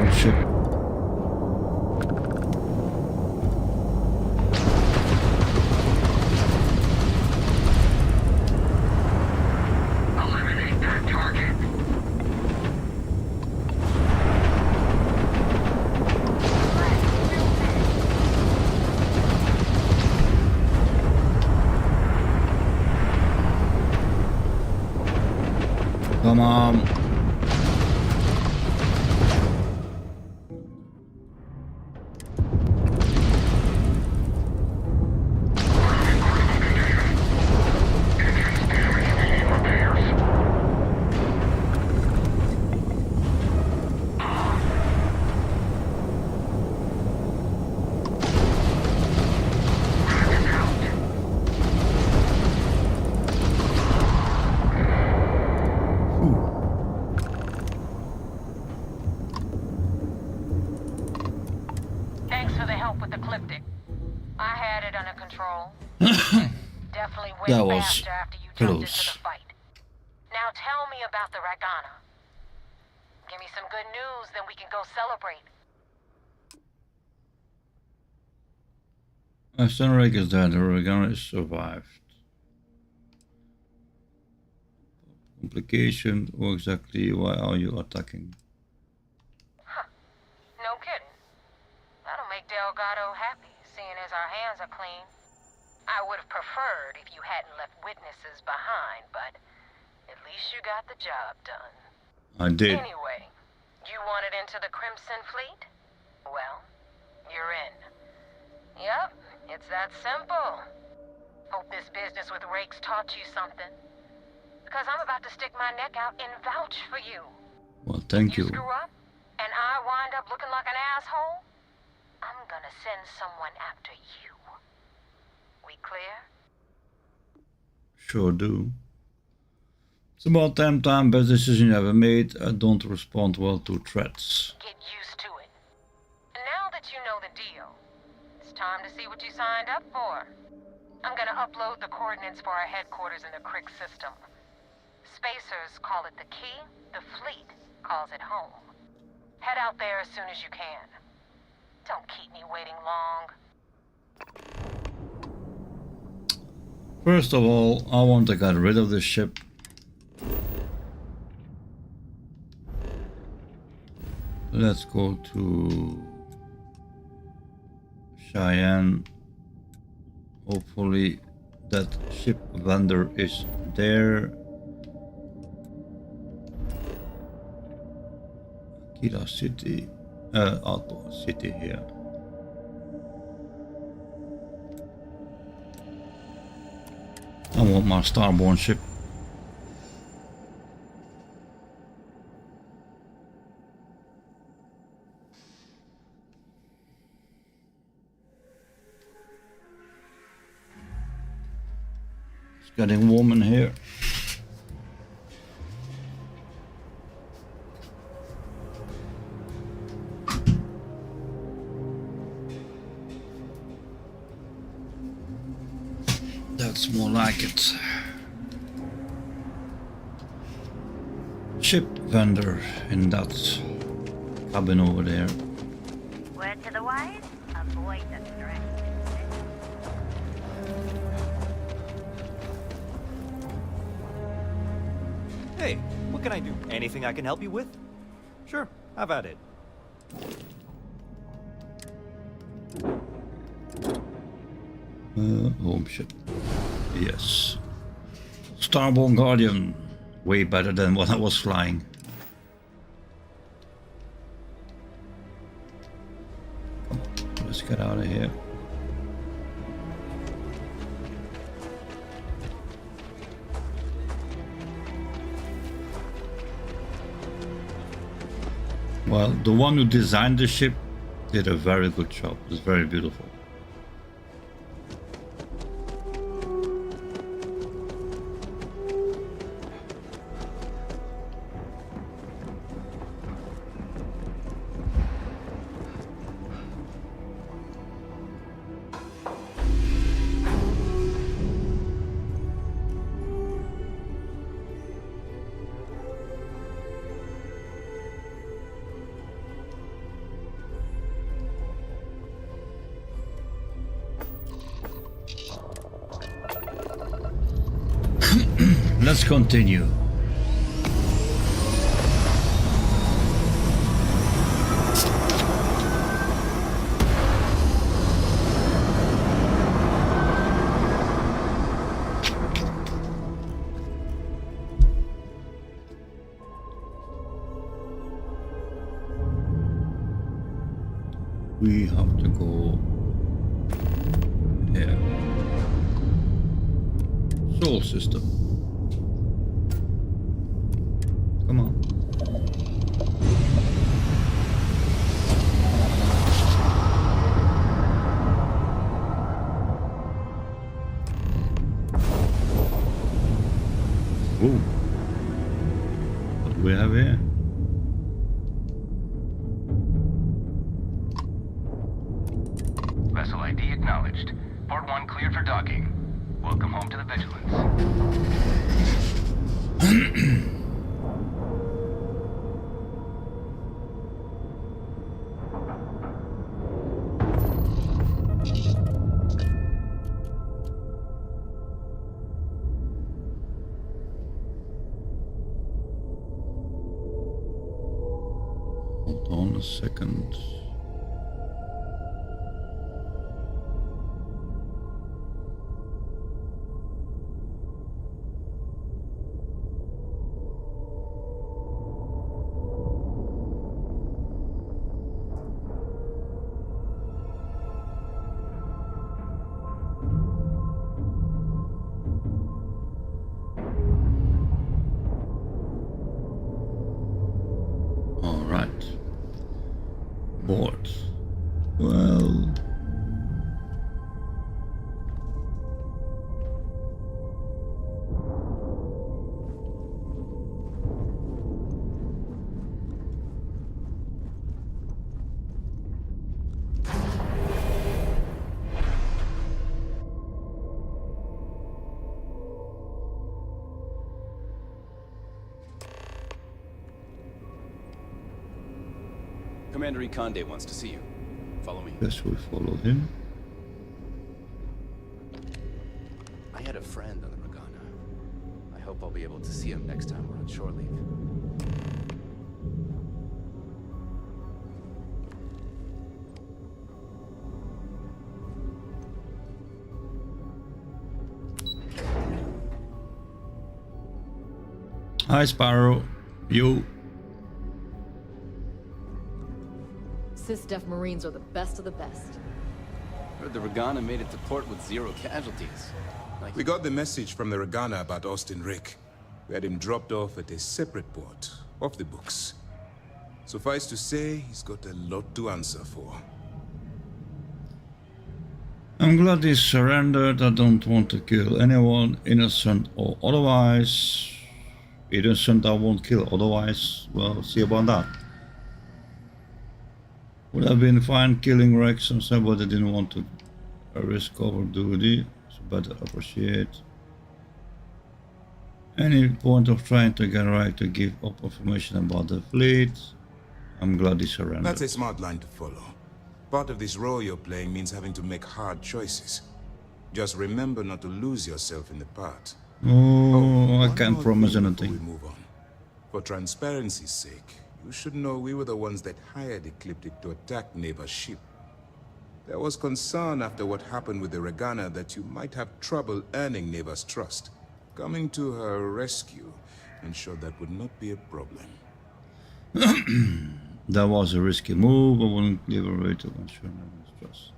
Old ship. Eliminate that target. Come on. Thanks for the help with the Cliptic. I had it under control. Definitely went That was faster after you jumped into close. the fight. Now tell me about the Ragana. Give me some good news, then we can go celebrate. Sunrake is dead. The Regana is survived. Complication. Or exactly why are you attacking? No kidding. That'll make Delgado happy, seeing as our hands are clean. I would have preferred if you hadn't left witnesses behind, but at least you got the job done. I did. Anyway, you wanted into the Crimson Fleet? Well, you're in. Yep, it's that simple. Hope this business with Rake's taught you something. Because I'm about to stick my neck out and vouch for you. Well, thank you. Screw up, and I wind up looking like an asshole, I'm gonna send someone after you. We clear? Sure do. It's about damn time. Best decision you ever made. I don't respond well to threats. Get used to it. And now that you know the deal, it's time to see what you signed up for. I'm gonna upload the coordinates for our headquarters in the Crick system. Spacers call it the key, the fleet calls it home. Head out there as soon as you can. Don't keep me waiting long. First of all, I want to get rid of this ship. Let's go to Cheyenne. Hopefully that ship vendor is there. Kira City, Outlaw City here. I want my Starborn ship. It's getting warm in here. That's more like it. Ship vendor in that cabin over there. Word to the wise, avoid the threat. Hey, what can I do? Anything I can help you with? Sure, have at it. Home ship. Yes. Starborn Guardian. Way better than what I was flying. Come on, let's get out of here. Well, the one who designed the ship did a very good job. It's very beautiful. Let's continue. We have to go here. Soul system. Come on. Ooh. What do we have here? Vessel ID acknowledged. Port 1 cleared for docking. Welcome home to the Vigilance. Hold on a second. Board. Well, Commander Ikonde wants to see you. Follow me. guess we follow him. I had a friend on the Regana. I hope I'll be able to see him next time we're on shore leave. Hi, Sparrow. You. Sysdef Marines are the best of the best. Heard the Regana made it to port with 0 casualties. Like We got the message from the Regana about Austin Rick. We had him dropped off at a separate port, off the books. Suffice to say, he's got a lot to answer for. I'm glad he surrendered. I don't want to kill anyone, innocent or otherwise. Innocent I won't kill, otherwise, well, see about that. Would have been fine killing Rex and somebody didn't want to risk over duty, so better appreciate. Any point of trying to get right to give up information about the fleet? I'm glad he surrendered. That's a smart line to follow. Part of this role you're playing means having to make hard choices. Just remember not to lose yourself in the part. Oh, I can't promise anything. We move on. For transparency's sake, you should know we were the ones that hired Ecliptic to attack Neva's ship. There was concern after what happened with the Regana that you might have trouble earning Neva's trust. Coming to her rescue ensured that would not be a problem. That was a risky move. I wouldn't give a way to ensure Neva's trust.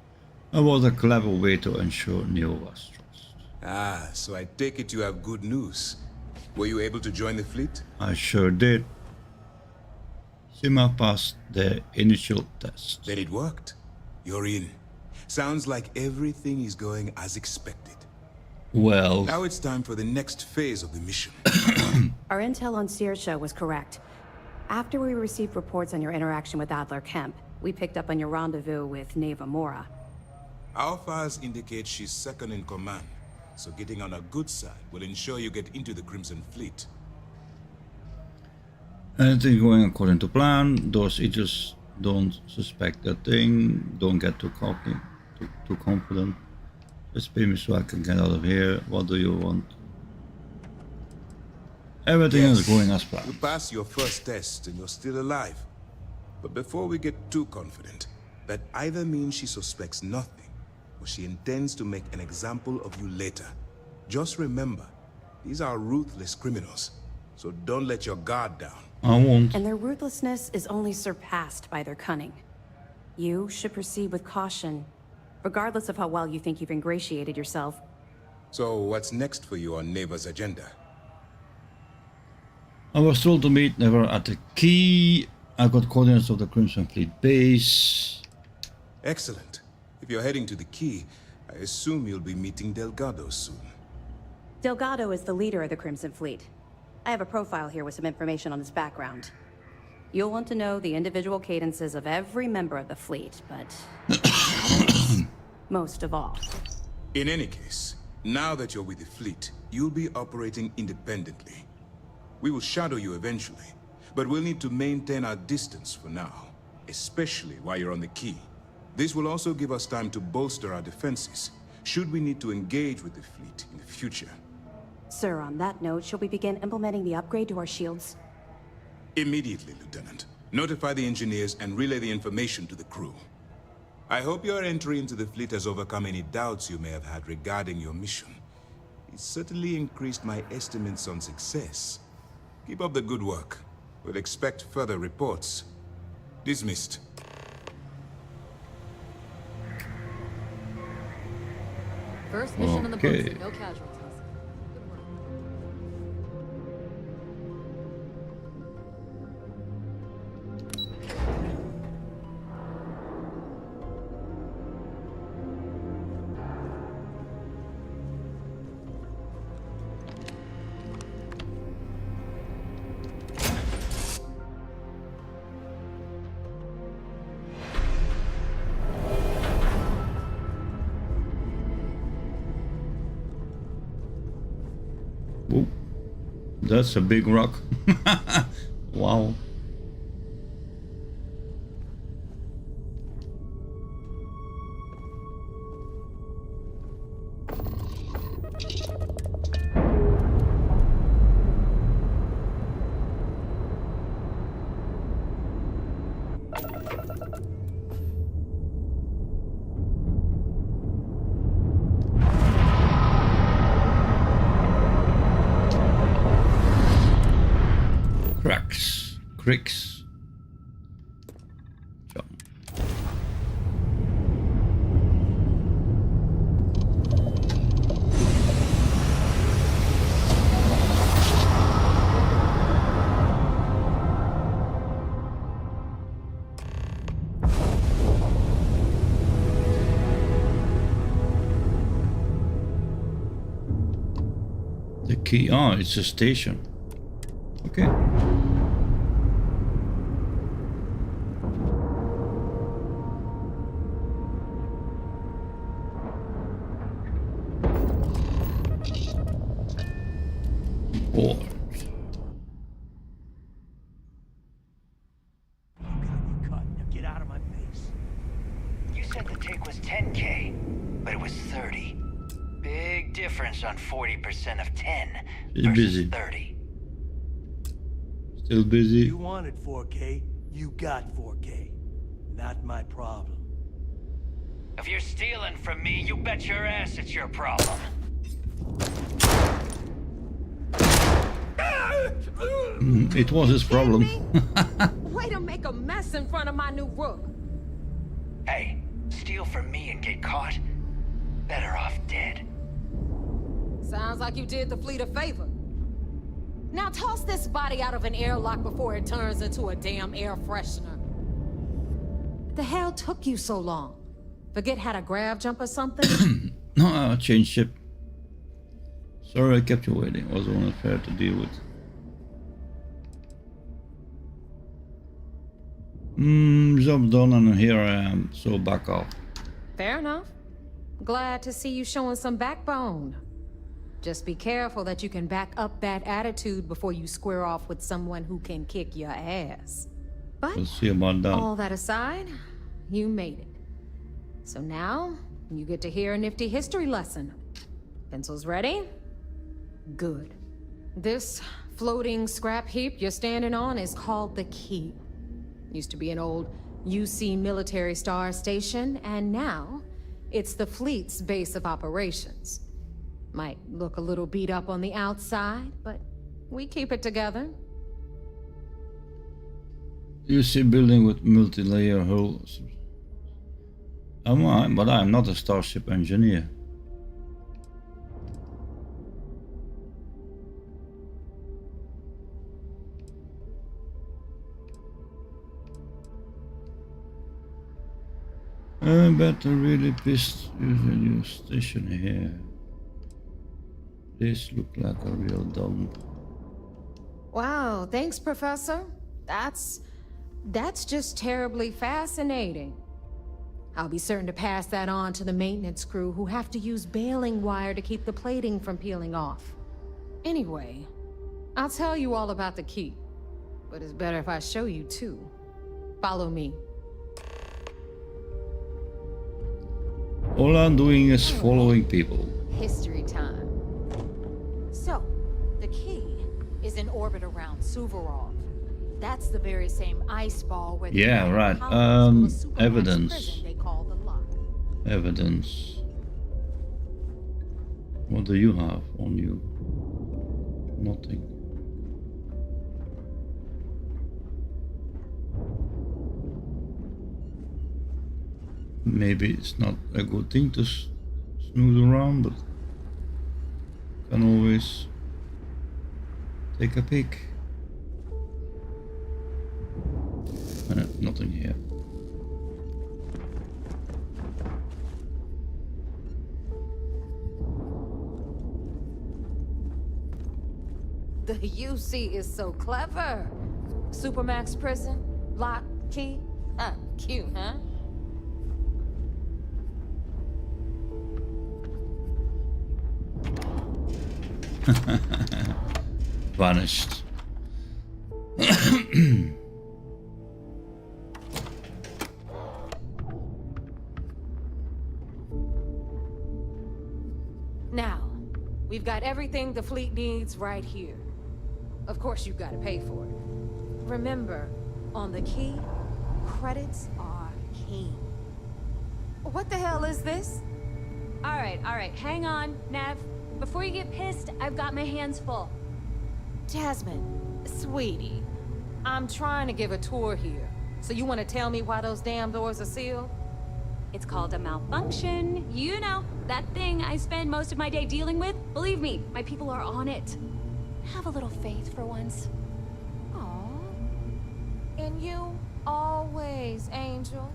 That was a clever way to ensure Neva's trust. Ah, so I take it you have good news. Were you able to join the fleet? I sure did. Sima passed the initial test. Then it worked. You're in. Sounds like everything is going as expected. Well... Now it's time for the next phase of the mission. Our intel on Saoirse was correct. After we received reports on your interaction with Adler Kemp, we picked up on your rendezvous with Neva Mora. Our files indicate she's second in command, so getting on her good side will ensure you get into the Crimson Fleet. Anything going according to plan. Those idiots don't suspect a thing. Don't get too cocky, too confident. Just pay me so I can get out of here. What do you want? Everything Yes, is going as planned. You passed your first test and you're still alive. But before we get too confident, that either means she suspects nothing, or she intends to make an example of you later. Just remember, these are ruthless criminals, so don't let your guard down. I won't. And their ruthlessness is only surpassed by their cunning. You should proceed with caution, regardless of how well you think you've ingratiated yourself. So what's next for you on Neighbor's agenda? I was told to meet Never at the key. I got coordinates of the Crimson Fleet base. Excellent. If you're heading to the key, I assume you'll be meeting Delgado soon. Delgado is the leader of the Crimson Fleet. I have a profile here with some information on his background. You'll want to know the individual cadences of every member of the fleet, but most of all. In any case, now that you're with the fleet, you'll be operating independently. We will shadow you eventually, but we'll need to maintain our distance for now, especially while you're on the key. This will also give us time to bolster our defenses, should we need to engage with the fleet in the future. Sir, on that note, shall we begin implementing the upgrade to our shields? Immediately, Lieutenant. Notify the engineers and relay the information to the crew. I hope your entry into the fleet has overcome any doubts you may have had regarding your mission. It certainly increased my estimates on success. Keep up the good work. We'll expect further reports. Dismissed. First mission in the books, and no casualties. Whoa. That's a big rock. Wow. Cricks. Jump. The key. Oh, it's a station. Okay. Get out of my face. You said the take was 10K, but it was 30. Big difference on 40% of 10 Still versus busy. 30. Still busy. You wanted 4K, you got 4K. Not my problem. If you're stealing from me, you bet your ass it's your problem. It was his problem. Way to make a mess in front of my new rook. Hey, steal from me and get caught? Better off dead. Sounds like you did the fleet a favor. Now toss this body out of an airlock before it turns into a damn air freshener. The hell took you so long? Forget how to grav jump or something? No, I changed ship. Sorry I kept you waiting. Was unfair to deal with. Job done and here I am, so back off. Fair enough. Glad to see you showing some backbone. Just be careful that you can back up that attitude before you square off with someone who can kick your ass. But We'll see about that. all that aside, you made it. So now, you get to hear a nifty history lesson. Pencils ready? Good. This floating scrap heap you're standing on is called the Key. Used to be an old UC military star station, and now it's the fleet's base of operations. Might look a little beat up on the outside, but we keep it together. UC building with multi-layer hulls. But I'm not a starship engineer. I better really pissed with a new station here. This look like a real dump. Wow, thanks, Professor. That's just terribly fascinating. I'll be certain to pass that on to the maintenance crew who have to use baling wire to keep the plating from peeling off. Anyway, I'll tell you all about the Key, but it's better if I show you too. Follow me. All I'm doing is following people. History time. So, the Key is in orbit around Suvorov. That's the very same ice ball where yeah, right. Evidence. Evidence. What do you have on you? Nothing. Maybe it's not a good thing to snood around, but can always take a peek. Nothing here. The UC is so clever. Supermax prison, lock, key. Cute, huh? Vanished. Now, we've got everything the fleet needs right here. Of course, you've got to pay for it. Remember, on the Key, credits are king. What the hell is this? All right, hang on, Nev. Before you get pissed, I've got my hands full. Jasmine, sweetie, I'm trying to give a tour here. So you want to tell me why those damn doors are sealed? It's called a malfunction. You know, that thing I spend most of my day dealing with. Believe me, my people are on it. Have a little faith for once. Aww. And you, always, Angel.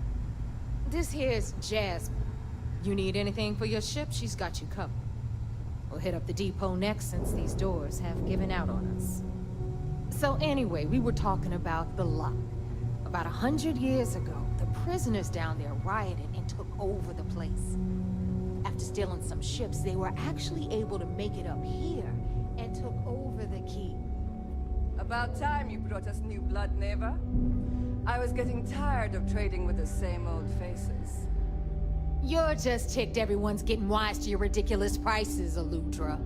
This here's Jasmine. You need anything for your ship, she's got you covered. We'll hit up the depot next since these doors have given out on us. So anyway, we were talking about the lock. About 100 years ago, the prisoners down there rioted and took over the place. After stealing some ships, they were actually able to make it up here and took over the Key. About time you brought us new blood, Neva. I was getting tired of trading with the same old faces. You're just ticked everyone's getting wise to your ridiculous prices, Aludra.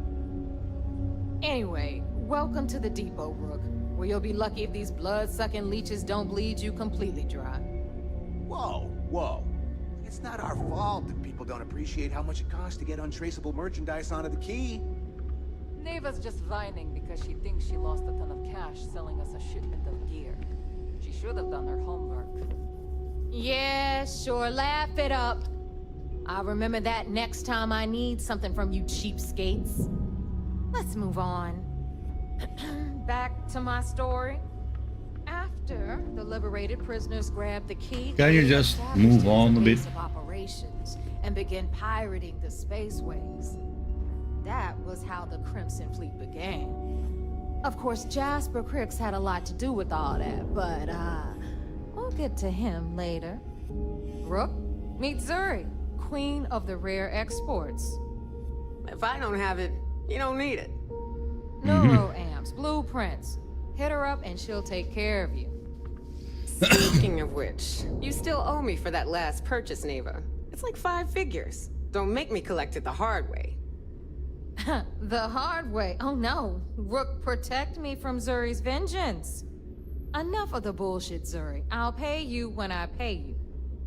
Anyway, welcome to the depot, Rook, where you'll be lucky if these blood-sucking leeches don't bleed you completely dry. Whoa. It's not our fault that people don't appreciate how much it costs to get untraceable merchandise onto the Key. Neva's just whining because she thinks she lost a ton of cash selling us a shipment of gear. She should have done her homework. Yeah, sure, laugh it up. I'll remember that next time I need something from you cheapskates. Let's move on. Back to my story. After the liberated prisoners grabbed the Key, Can you just move on a bit? of operations and begin pirating the spaceways. That was how the Crimson Fleet began. Of course, Jasper Cricks had a lot to do with all that, but we'll get to him later. Rook, meet Zuri, Queen of the Rare Exports. If I don't have it, you don't need it. Neuroamps, blueprints. Hit her up and she'll take care of you. Speaking of which, you still owe me for that last purchase, Neva. It's like 5 figures. Don't make me collect it the hard way. The hard way. Oh no. Rook, protect me from Zuri's vengeance. Enough of the bullshit, Zuri. I'll pay you when I pay you.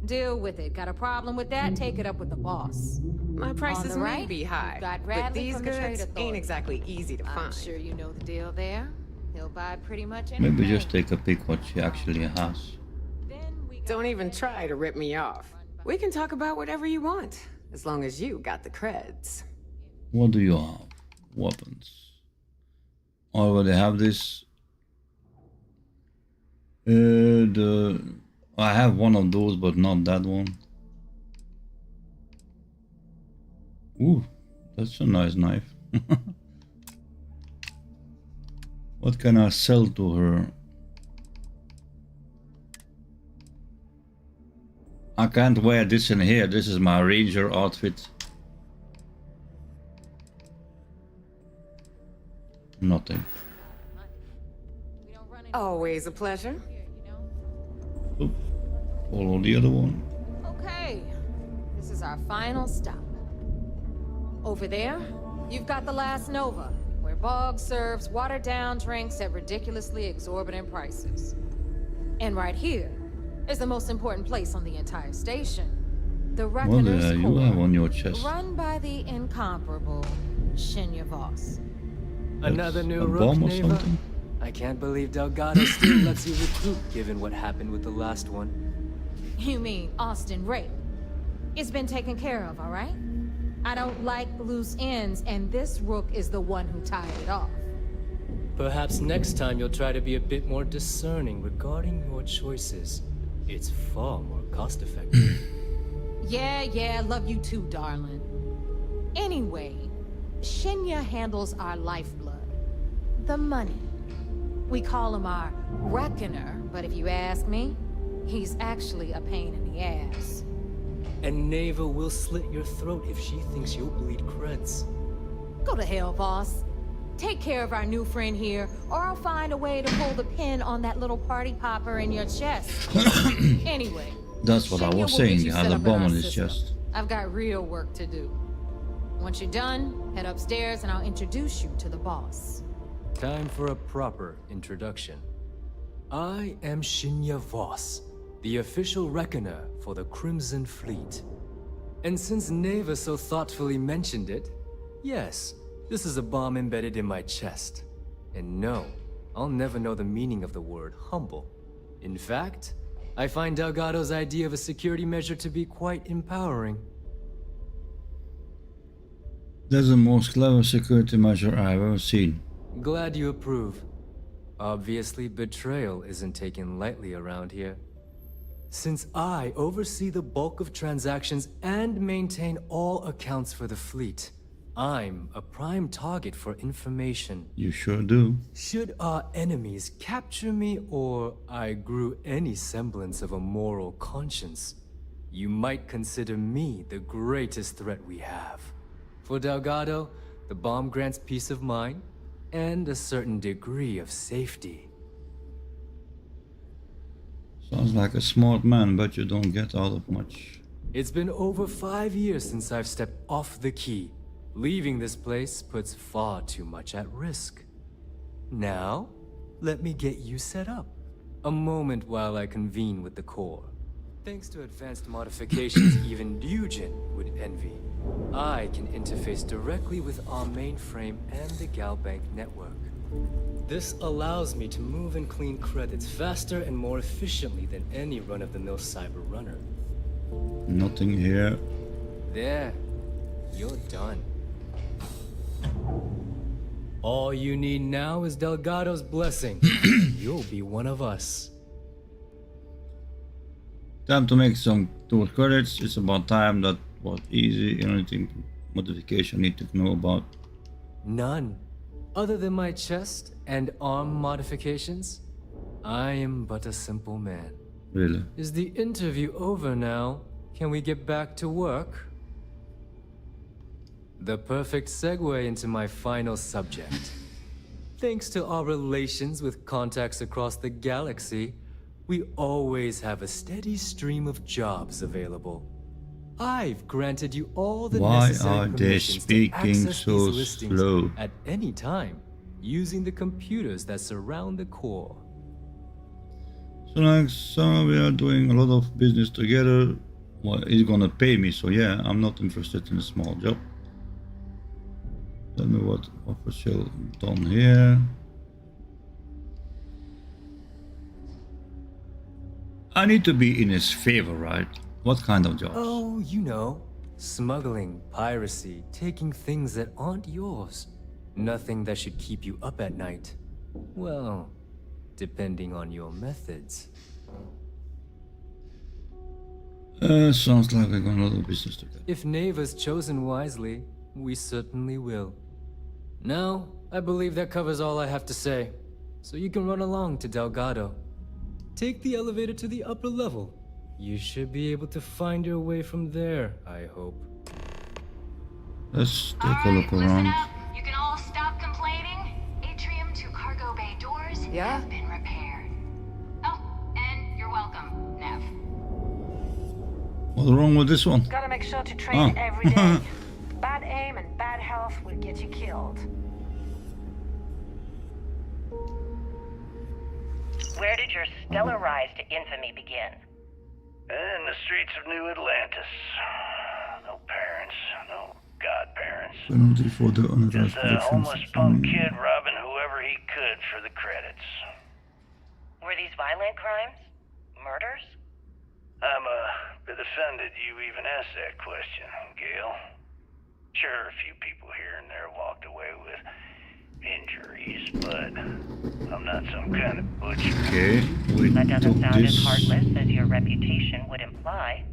Deal with it. Got a problem with that? Take it up with the boss. My prices On the may right, be high, got but Bradley these from the Trade goods Authority. ain't exactly easy to I'm find. sure you know the deal there. He'll buy pretty much anything. Maybe just take a peek what she actually has. Don't even try to rip me off. We can talk about whatever you want, as long as you got the creds. What do you have? Weapons. Already have this. I have one of those, but not that one. Ooh, that's a nice knife. What can I sell to her? I can't wear this in here. This is my ranger outfit. Nothing. Always a pleasure. Oop. Follow the other one. Okay. This is our final stop. Over there, you've got the last Nova, where Bog serves watered-down drinks at ridiculously exorbitant prices. And right here is the most important place on the entire station. The What Reckoner's the hell you have on your chest? run by the incomparable Shinya Voss. Another new a rook, bomb or Neva? something? I can't believe Delgado still lets you recruit, given what happened with the last one. You mean Austin Ray? It's been taken care of, all right? I don't like loose ends, and this rook is the one who tied it off. Perhaps next time you'll try to be a bit more discerning regarding your choices. It's far more cost-effective. Yeah, love you too, darling. Anyway, Shinya handles our lifeblood. The money. We call him our Reckoner, but if you ask me, he's actually a pain in the ass. And Neva will slit your throat if she thinks you'll bleed creds. Go to hell, boss. Take care of our new friend here, or I'll find a way to pull the pin on that little party popper in your chest. Anyway. That's what I Shinya was will saying. get He you had set a up in bomb our on his system. chest. I've got real work to do. Once you're done, head upstairs and I'll introduce you to the boss. Time for a proper introduction. I am Shinya Voss, the official reckoner for the Crimson Fleet. And since Neva so thoughtfully mentioned it, yes, this is a bomb embedded in my chest. And no, I'll never know the meaning of the word humble. In fact, I find Delgado's idea of a security measure to be quite empowering. That's the most clever security measure I've ever seen. Glad you approve. Obviously, betrayal isn't taken lightly around here. Since I oversee the bulk of transactions and maintain all accounts for the fleet, I'm a prime target for information. You sure do. Should our enemies capture me, or I grew any semblance of a moral conscience, you might consider me the greatest threat we have. For Delgado, the bomb grants peace of mind and a certain degree of safety. Sounds like a smart man, but you don't get out of much. It's been over 5 years since I've stepped off the key. Leaving this place puts far too much at risk. Now, let me get you set up. A moment while I convene with the core. Thanks to advanced modifications even Ryujin would envy, I can interface directly with our mainframe and the Galbank network. This allows me to move and clean credits faster and more efficiently than any run-of-the-mill cyber runner. Nothing here. There, you're done. All you need now is Delgado's blessing. You'll be one of us. Time to make some tool credits. It's about time. That was easy. Anything modification need to know about? None. Other than my chest and arm modifications, I am but a simple man. Really? Is the interview over now? Can we get back to work? The perfect segue into my final subject. Thanks to our relations with contacts across the galaxy, we always have a steady stream of jobs available. I've granted you all the Why necessary are they permissions to speaking access so these listings slow? at any time, using the computers that surround the core. So like, so we are doing a lot of business together. Well, he's gonna pay me, so yeah, I'm not interested in a small job. Tell me what official done here. I need to be in his favor, right? What kind of jobs? Oh, you know, smuggling, piracy, taking things that aren't yours. Nothing that should keep you up at night. Well, depending on your methods. Sounds like we're gonna do business together. If Neva's chosen wisely, we certainly will. Now, I believe that covers all I have to say. So you can run along to Delgado. Take the elevator to the upper level. You should be able to find your way from there, I hope. Let's take a look around. You can all stop complaining. Atrium to cargo bay doors have been repaired. Oh, and you're welcome, Nev. What's wrong with this one? Gotta make sure to train every day. Bad aim and bad health will get you killed. Where did your stellar rise to infamy begin? In the streets of New Atlantis. No parents, no godparents. Penalty for the unauthorized Just a homeless punk kid robbing whoever he could for the credits. Were these violent crimes? Murders? I'm a bit offended you even asked that question, Gail. Sure, a few people here and there walked away with injuries, but I'm not some kind of butcher. Okay, we That doesn't took sound this. as heartless as your reputation would imply.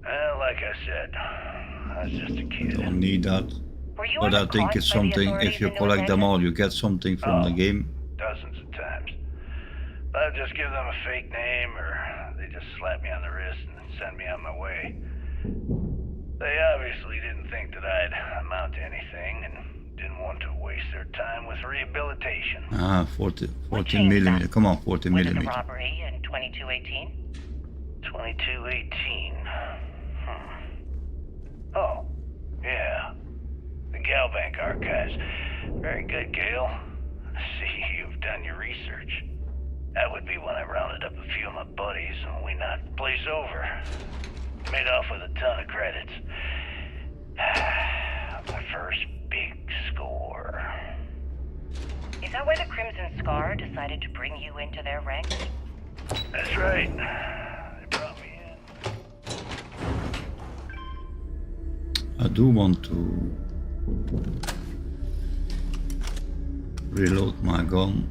Well, like I said, I was just a kid. Don't need that. But I think it's something, if you collect them all, you get something from the game. Dozens of times. I'd just give them a fake name, or they just slap me on the wrist and send me on my way. They obviously didn't think that I'd amount to anything, and didn't want to waste their time with rehabilitation. Ah, 14 millimeter. Come on, 40 Was it the millimeter. robbery in 2218? 2218. Oh, yeah. The Galbank archives. Very good, Gale. See, you've done your research. That would be when I rounded up a few of my buddies and we knocked the place over. Made off with a ton of credits. My first big score. Is that why the Crimson Scar decided to bring you into their ranks? That's right. They brought me in. I do want to reload my gun.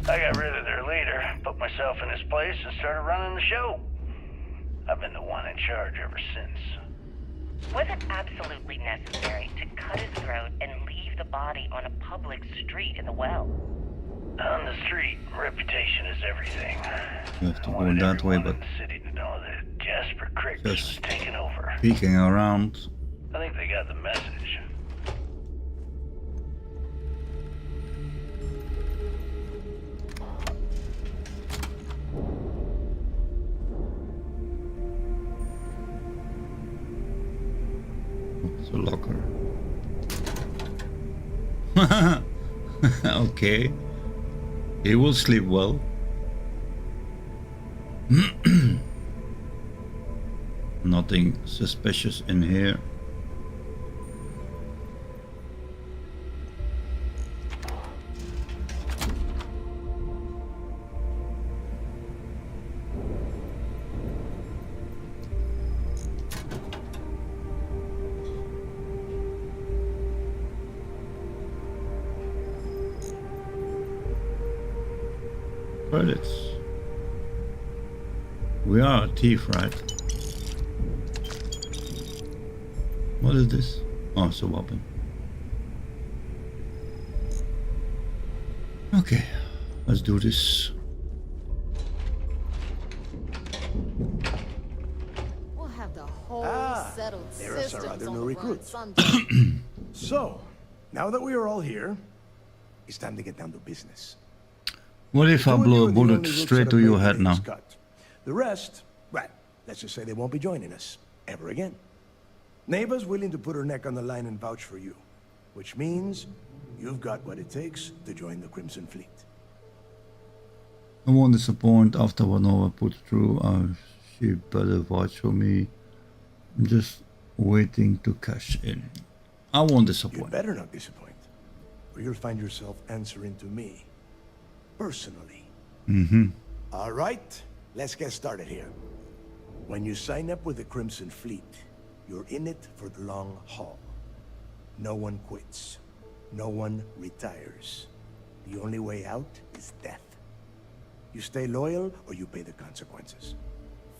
I got rid of their leader, put myself in his place, and started running the show. I've been the one in charge ever since. Was it absolutely necessary to cut his throat and leave the body on a public street in the well? On the street, reputation is everything. You have to go that way, but The city to know that Jasper Crick was just taking over. peeking around. I think they got the message. It's a locker. Okay. He will sleep well. Nothing suspicious in here. Credits. We are a thief, right? What is this? Oh, it's a weapon. Okay, let's do this. We'll have the whole settled There's our systems other on new the run recruit. someday. So, now that we are all here, it's time to get down to business. What if I The two of blow you a are the bullet only roots straight that to have your made head the now? cut. The rest, well, let's just say they won't be joining us. ever again. Neva's willing to put her neck on the line and vouch for you, which means you've got what it takes to join the Crimson Fleet. I won't disappoint after what Nova put through. She better vouch for me. I'm just waiting to cash in. I won't disappoint. You better not disappoint, or you'll find yourself answering to me, personally. All right, let's get started here. When you sign up with the Crimson Fleet, you're in it for the long haul. No one quits. No one retires. The only way out is death. You stay loyal or you pay the consequences.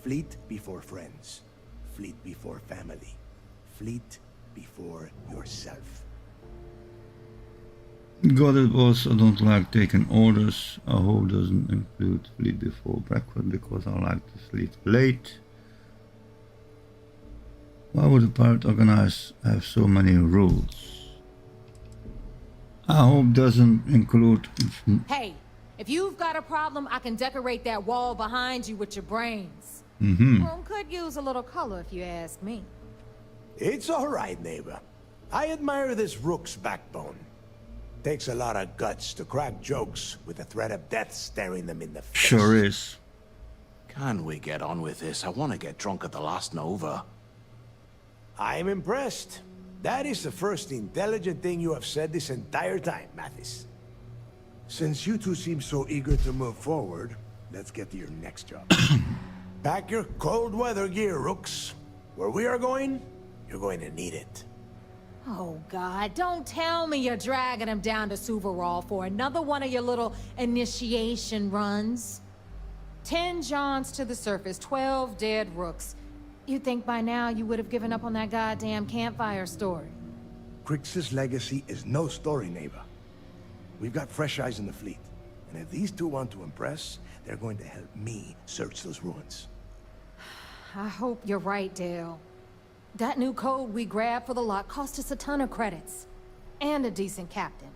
Fleet before friends. Fleet before family. Fleet before yourself. Got it, boss. I don't like taking orders. I hope doesn't include fleet before breakfast because I like to sleep late. Why would a pirate organize have so many rules? I hope doesn't include... Hey, if you've got a problem, I can decorate that wall behind you with your brains. Well, could use a little color if you ask me. It's all right, neighbor. I admire this rook's backbone. Takes a lot of guts to crack jokes with the threat of death staring them in the face. Sure is. Can we get on with this? I want to get drunk at the last Nova. I'm impressed. That is the first intelligent thing you have said this entire time, Mathis. Since you two seem so eager to move forward, let's get to your next job. Pack your cold weather gear, rooks. Where we are going, you're going to need it. Oh, God, don't tell me you're dragging him down to Suvarol for another one of your little initiation runs. 10 Johns to the surface, 12 dead rooks. You'd think by now you would have given up on that goddamn campfire story. Crix's legacy is no story, neighbor. We've got fresh eyes in the fleet. And if these two want to impress, they're going to help me search those ruins. I hope you're right, Dale. That new code we grabbed for the lot cost us a ton of credits. And a decent captain.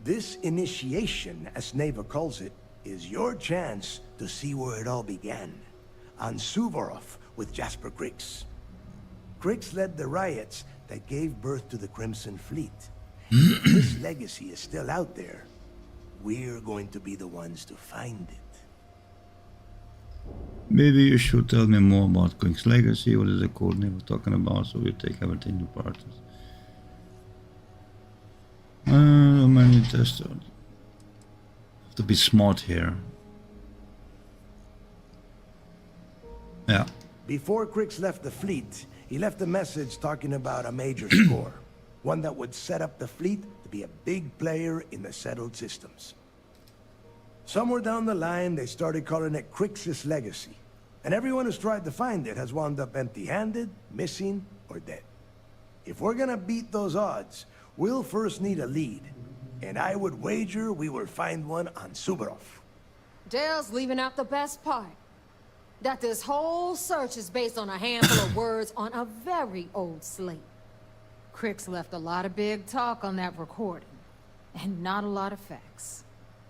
This initiation, as Neva calls it, is your chance to see where it all began. On Suvorov with Jasper Crix. Crix led the riots that gave birth to the Crimson Fleet. If this legacy is still out there, we're going to be the ones to find it. Maybe you should tell me more about King's legacy. What is the code name we're talking about? So we take everything to parts. Many testers. Have to be smart here. Yeah. Before Crix left the fleet, he left a message talking about a major score. One that would set up the fleet to be a big player in the settled systems. Somewhere down the line, they started calling it Crix's legacy. And everyone who's tried to find it has wound up empty-handed, missing, or dead. If we're gonna beat those odds, we'll first need a lead. And I would wager we will find one on Suvorov. Dale's leaving out the best part. That this whole search is based on a handful of words on a very old slate. Crix left a lot of big talk on that recording, and not a lot of facts.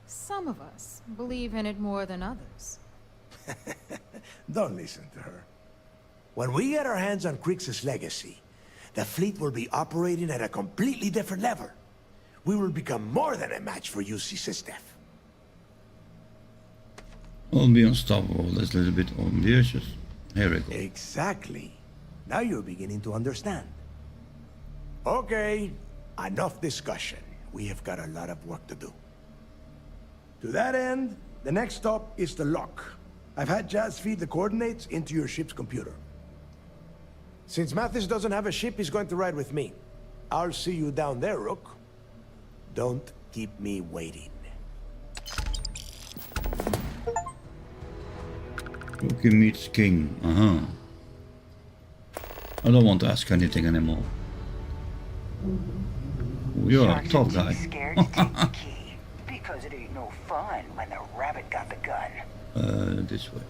Some of us believe in it more than others. Don't listen to her. When we get our hands on Crix's legacy, the fleet will be operating at a completely different level. We will become more than a match for UC Sistef. I'll be unstoppable. That's a little bit ambitious. Here we go. Exactly. Now you're beginning to understand. Okay, enough discussion. We have got a lot of work to do. To that end, the next stop is the lock. I've had Jazz feed the coordinates into your ship's computer. Since Mathis doesn't have a ship, he's going to ride with me. I'll see you down there, Rook. Don't keep me waiting. Rookie meets King. I don't want to ask anything anymore. You're a top guy. Scared to take the key because it ain't no fun when the rabbit got the gun. This way.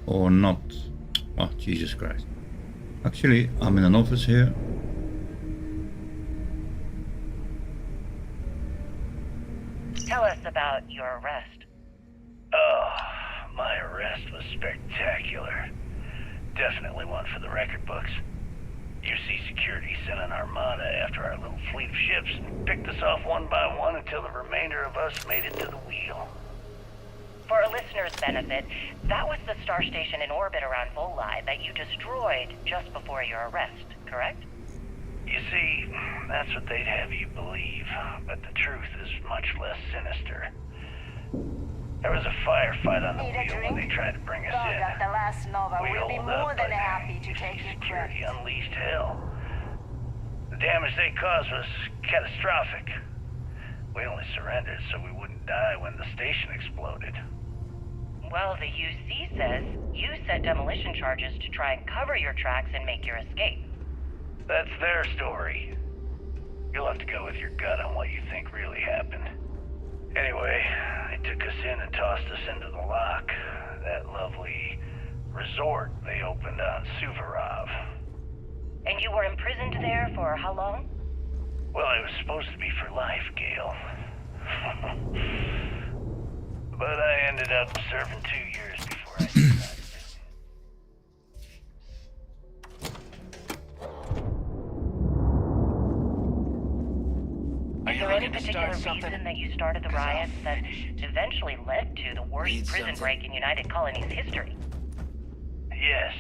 Or not. Oh, Jesus Christ. Actually, I'm in an office here. Tell us about your arrest. Oh, my Definitely one for the record books. UC Security sent an armada after our little fleet of ships and picked us off one by one until the remainder of us made it to the wheel. For a listener's benefit, that was the star station in orbit around Volii that you destroyed just before your arrest, correct? You see, that's what they'd have you believe, but the truth is much less sinister. There was a firefight on the wheel when they tried to bring us in. The last Nova We will be holed more up, than but happy to take your security credit. unleashed hell. The damage they caused was catastrophic. We only surrendered so we wouldn't die when the station exploded. Well, the UC says you set demolition charges to try and cover your tracks and make your escape. That's their story. You'll have to go with your gut on what you think really happened. Anyway, they took us in and tossed us into the lock. That lovely resort they opened on Suvorov. And you were imprisoned there for how long? Well, it was supposed to be for life, Gale. But I ended up serving 2 years before I decided. Is there any particular reason that you started the riots that eventually led to the worst prison break in United Colonies history? Yes.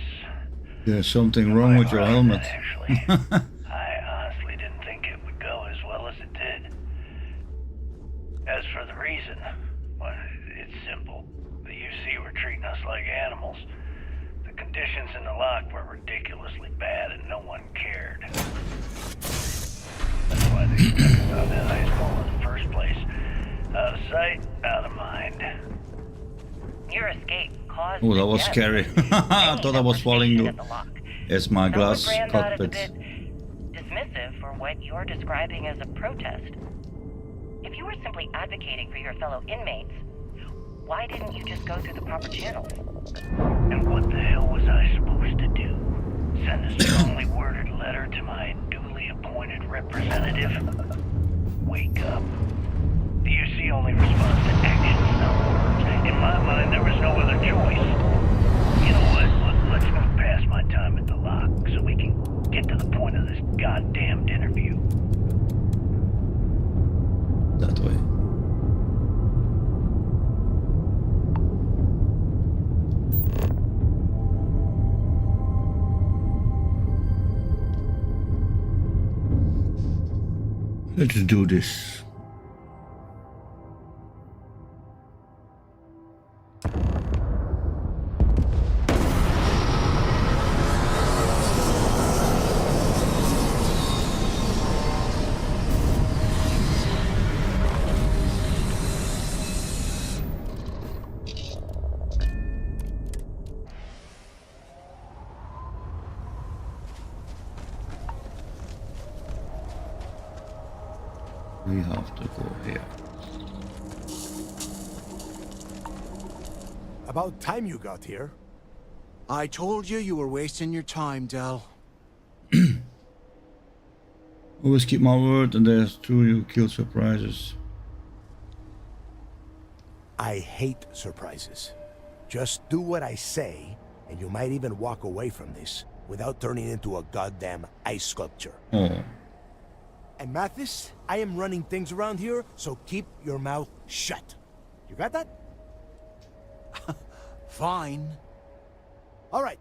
There's something wrong with your helmet. Actually, I honestly didn't think it would go as well as it did. As for the reason, well, it's simple. The UC were treating us like animals. The conditions in the lock were ridiculously bad and no one cared. That's why they stuck us on that ice ball in the first place. Out of sight, out of mind. Your escape caused Oh, that was scary. I thought I was falling as my glass cockpit. Dismissive for what you're describing as a protest. If you were simply advocating for your fellow inmates, why didn't you just go through the proper channels? And what the hell was I supposed to do? Send a strongly worded letter to my duly appointed representative? Wake up. The UC only responds to actions, not words. In my mind, there was no other choice. You know what? Let's move past my time at the lock so we can get to the point of this goddamned interview. That way. Let's do this. We have to go here. About time you got here. I told you you were wasting your time, Del. Always keep my word, and there's true you kill surprises. I hate surprises. Just do what I say, and you might even walk away from this without turning into a goddamn ice sculpture. Oh. And Mathis, I am running things around here, so keep your mouth shut. You got that? Fine. All right,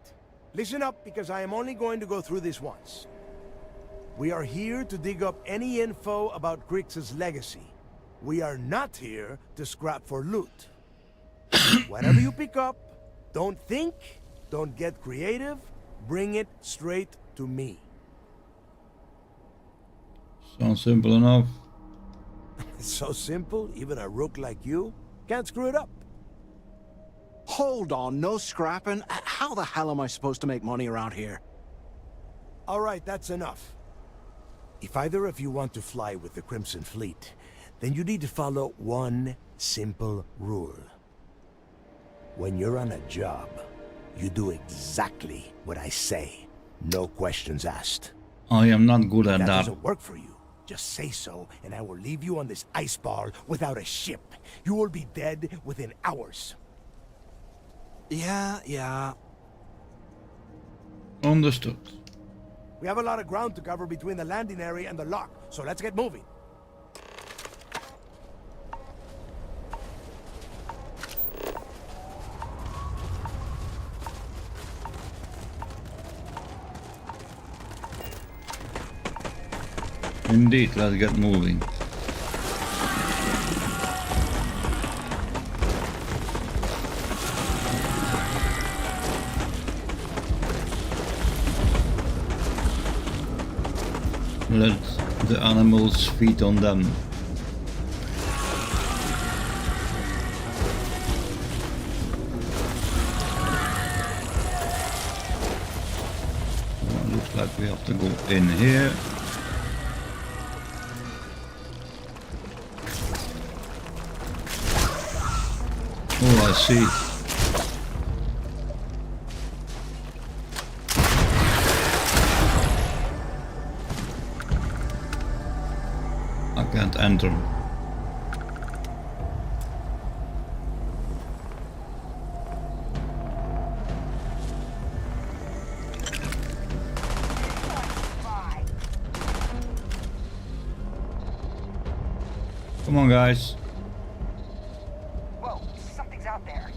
listen up because I am only going to go through this once. We are here to dig up any info about Grix's legacy. We are not here to scrap for loot. Whatever you pick up, don't think, don't get creative, bring it straight to me. Sounds simple enough. It's so simple, even a rook like you can't screw it up. Hold on, no scrapping. How the hell am I supposed to make money around here? All right, that's enough. If either of you want to fly with the Crimson Fleet, then you need to follow one simple rule. When you're on a job, you do exactly what I say. No questions asked. I am not good at If that that. doesn't work for you, just say so, and I will leave you on this ice ball without a ship. You will be dead within hours. Yeah. Understood. We have a lot of ground to cover between the landing area and the lock, so let's get moving. Indeed, let's get moving. Let the animals feed on them. Well, looks like we have to go in here. Oh, I see. I can't enter. Come on, guys. Whoa, something's out there.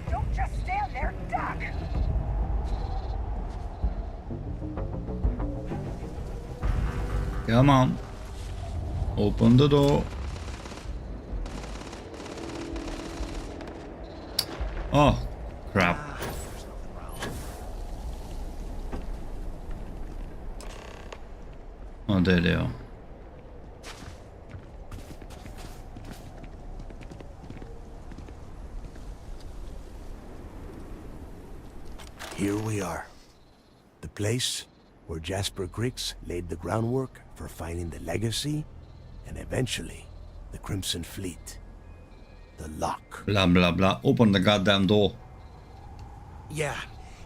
Don't just stand there, duck! Come on. Open the door. Oh, crap. Oh, there they are. Here we are. The place where Jasper Griggs laid the groundwork for finding the legacy and eventually the Crimson Fleet. The lock. Blah, blah, blah. Open the goddamn door. Yeah,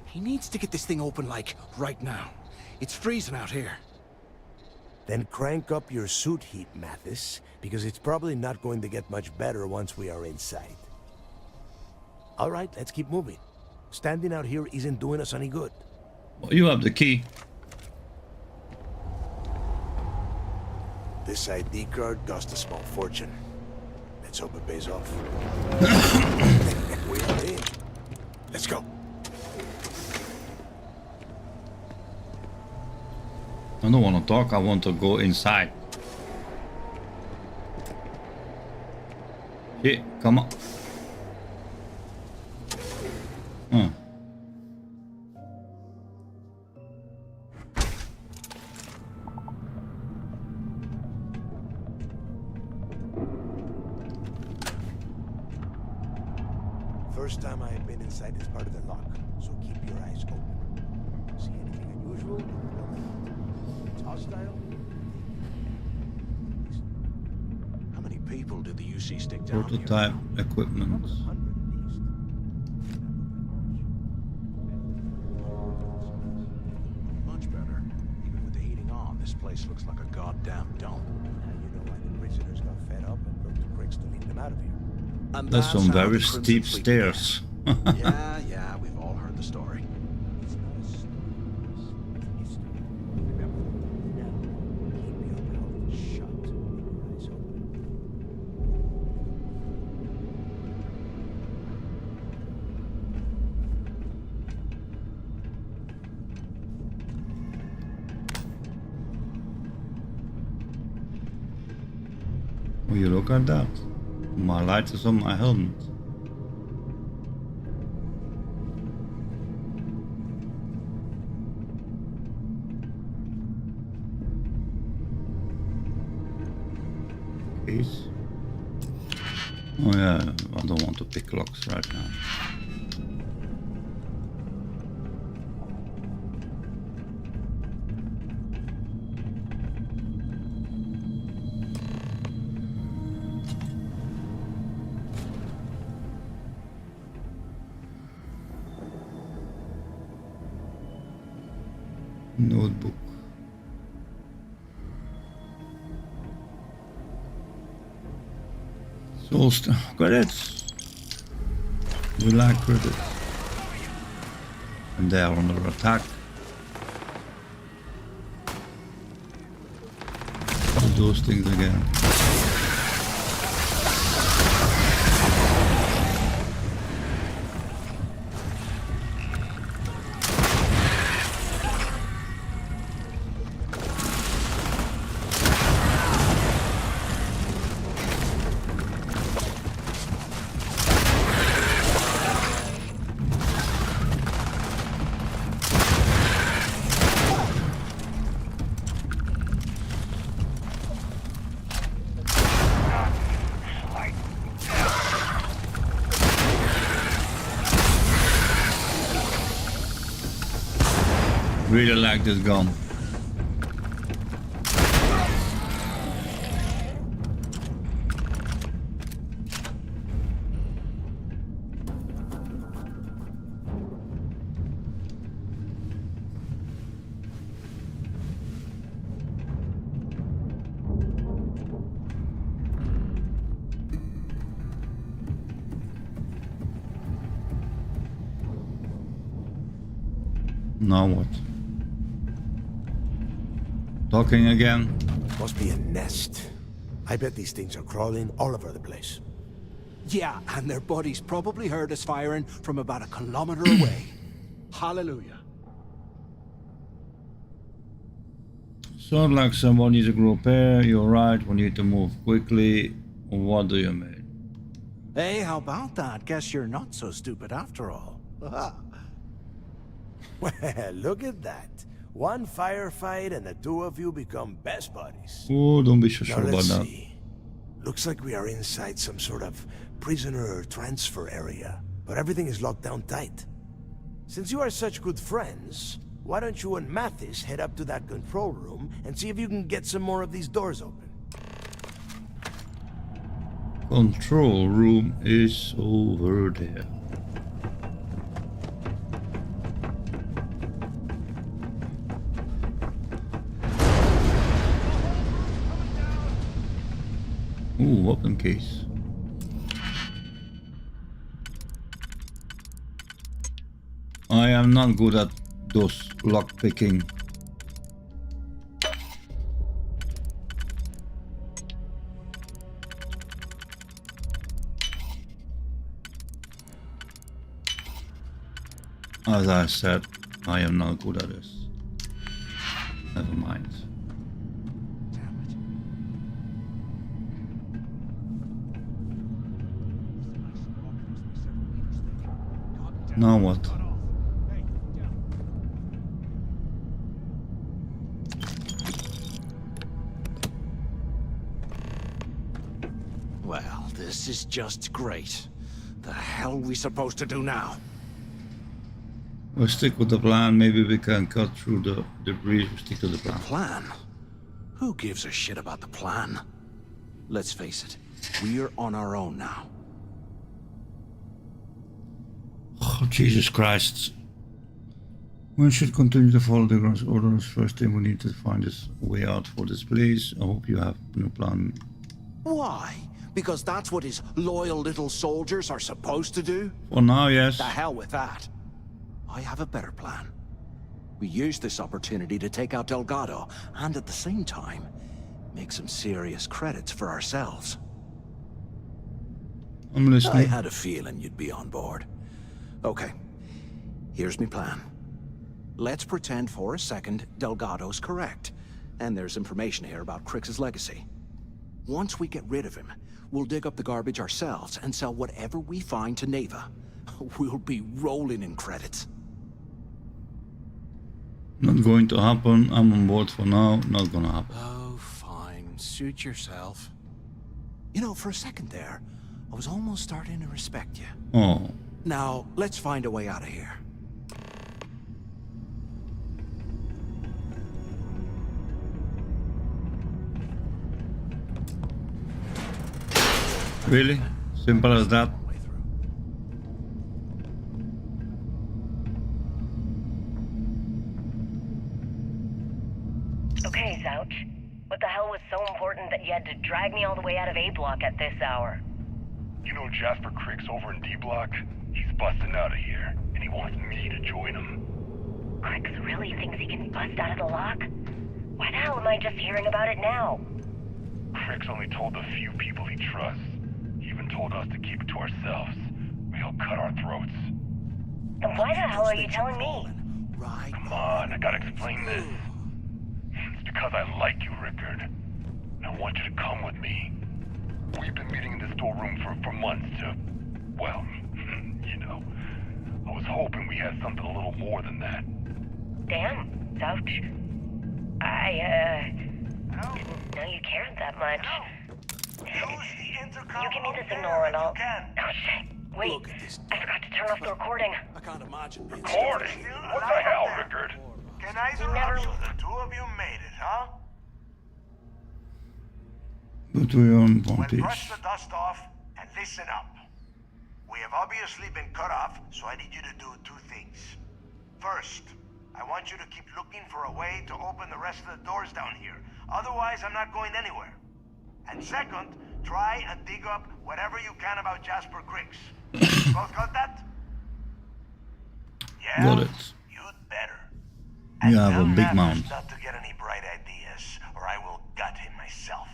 he needs to get this thing open, like, right now. It's freezing out here. Then crank up your suit heat, Mathis, because it's probably not going to get much better once we are inside. All right, let's keep moving. Standing out here isn't doing us any good. Well, you have the key. This ID card cost a small fortune. Let's hope it pays off. We're in. Let's go. I don't want to talk, I want to go inside. Shit, come on. First time I have been inside this part of the lock, so keep your eyes open. See anything unusual? It's hostile? How many people did the UC stick down here? Prototype equipment. Much better. Even with the heating on, this place looks like a goddamn dump. Now you know why the prisoners got fed up and looked to Griggs to lead them out of here. And There's that's some how very the Crimson steep Fleet stairs. yeah, we've all heard the story. It's not a story. It's history. Remember, now, keep your mouth shut and your eyes open. Will you look at that? My light is on my helmet. Keys. Oh yeah, I don't want to pick locks right now. Notebook. Credits. We like credits. And they are under attack. All those things again. Really like this gun. Now what? Talking again. Must be a nest. I bet these things are crawling all over the place. Yeah, and their buddies probably heard us firing from about a kilometer away. Hallelujah. Sounds like someone needs a group here. You're right, we need to move quickly. What do you mean? Hey, how about that? Guess you're not so stupid after all. Well, look at that. One firefight and the two of you become best buddies. Oh, don't be so Now sure about let's that. see. Looks like we are inside some sort of prisoner transfer area, but everything is locked down tight. Since you are such good friends, why don't you and Mathis head up to that control room and see if you can get some more of these doors open? Control room is over there. Ooh, open case. I am not good at those lock picking. As I said, I am not good at this. Never mind. Now what? Well, this is just great. The hell are we supposed to do now? We'll stick with the plan. Maybe we can cut through the debris. We'll stick to the plan. Plan? Who gives a shit about the plan? Let's face it, we're on our own now. Oh, Jesus Christ. We should continue to follow the ground orders. First thing we need to find this way out for this place. I hope you have no plan. Why? Because that's what his loyal little soldiers are supposed to do? For now, yes. The hell with that. I have a better plan. We use this opportunity to take out Delgado, and at the same time, make some serious credits for ourselves. I'm listening. I had a feeling you'd be on board. Okay, here's my plan. Let's pretend for a second Delgado's correct, and there's information here about Crix's legacy. Once we get rid of him, we'll dig up the garbage ourselves and sell whatever we find to Neva. We'll be rolling in credits. Not going to happen. I'm on board for now. Not gonna happen. Oh, fine. Suit yourself. You know, for a second there, I was almost starting to respect you. Oh. Now, let's find a way out of here. Really? Simple as that? Okay, Zouch. What the hell was so important that you had to drag me all the way out of A Block at this hour? You know Jasper Crick's over in D Block? He's busting out of here, and he wants me to join him. Crix really thinks he can bust out of the lock? Why the hell am I just hearing about it now? Crix only told the few people he trusts. He even told us to keep it to ourselves, or he'll cut our throats. And why the hell are you telling me? Come on, I gotta explain this. It's because I like you, Rickard. And I want you to come with me. We've been meeting in the storeroom for months to, well, you know. I was hoping we had something a little more than that. Damn, ouch. I didn't know you cared that much. You give me the signal and I'll... Oh shit, wait, I forgot to turn off the recording. I can't imagine. Recording? What the hell, Rickard? Can either option, the two of you made it, huh? Go to your own Well, advantage. brush the dust off and listen up. We have obviously been cut off, so I need you to do two things. First, I want you to keep looking for a way to open the rest of the doors down here. Otherwise, I'm not going anywhere. And second, try and dig up whatever you can about Jasper Crix. Both got that? Yeah? Got it. You'd better. You have a Tell big Mathis mount. not to get any bright ideas, or I will gut him myself.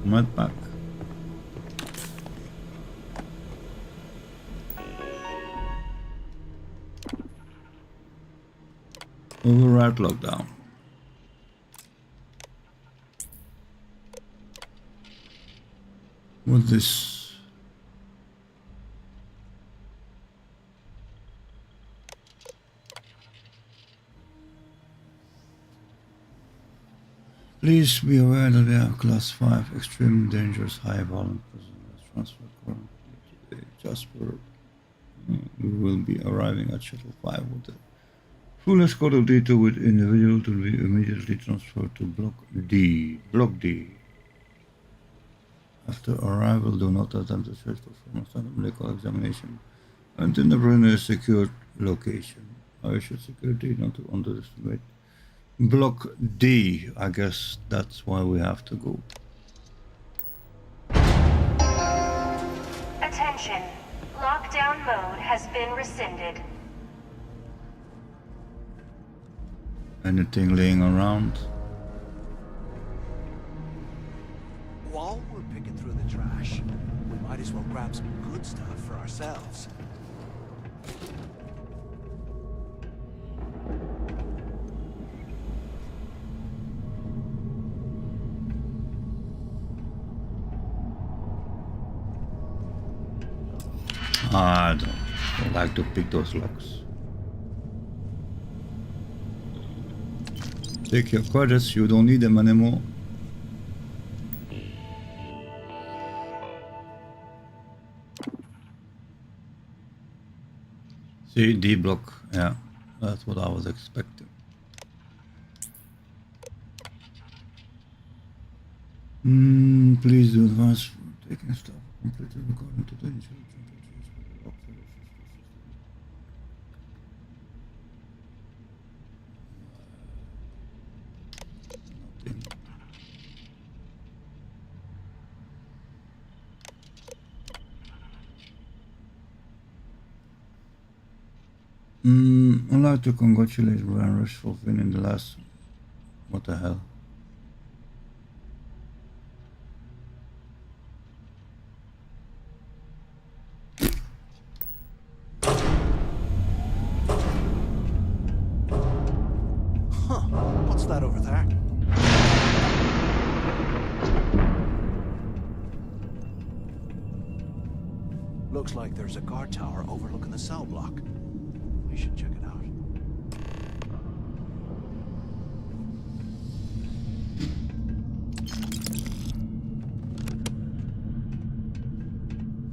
Right back. Override lockdown. What's this? Please be aware that we have class 5 extreme dangerous high violent prisoners transferred currently today. Jasper, we will be arriving at Shuttle 5 with the full escort of data with individual to be immediately transferred to Block D. Block D. After arrival, do not attempt to search for a standard medical examination until the prisoner is secured location. I assure security not to underestimate Block D. I guess that's why we have to go. Attention. Lockdown mode has been rescinded. Anything laying around? While we're picking through the trash, we might as well grab some good stuff for ourselves. I don't like to pick those locks. Take your credits, you don't need them anymore. See, D block, yeah, that's what I was expecting. Please do advise for taking stuff completely according to the insurance. I'd like to congratulate Brian Rush for winning the last. What the hell? Huh, what's that over there? Looks like there's a guard tower overlooking the cell block. We should check it out.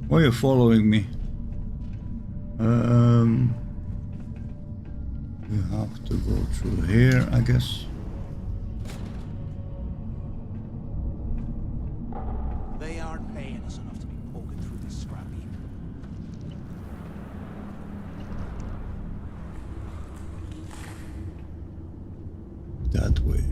Why are you following me? You have to go through here, I guess. They aren't paying us enough to be poking through this scrap heap. That way.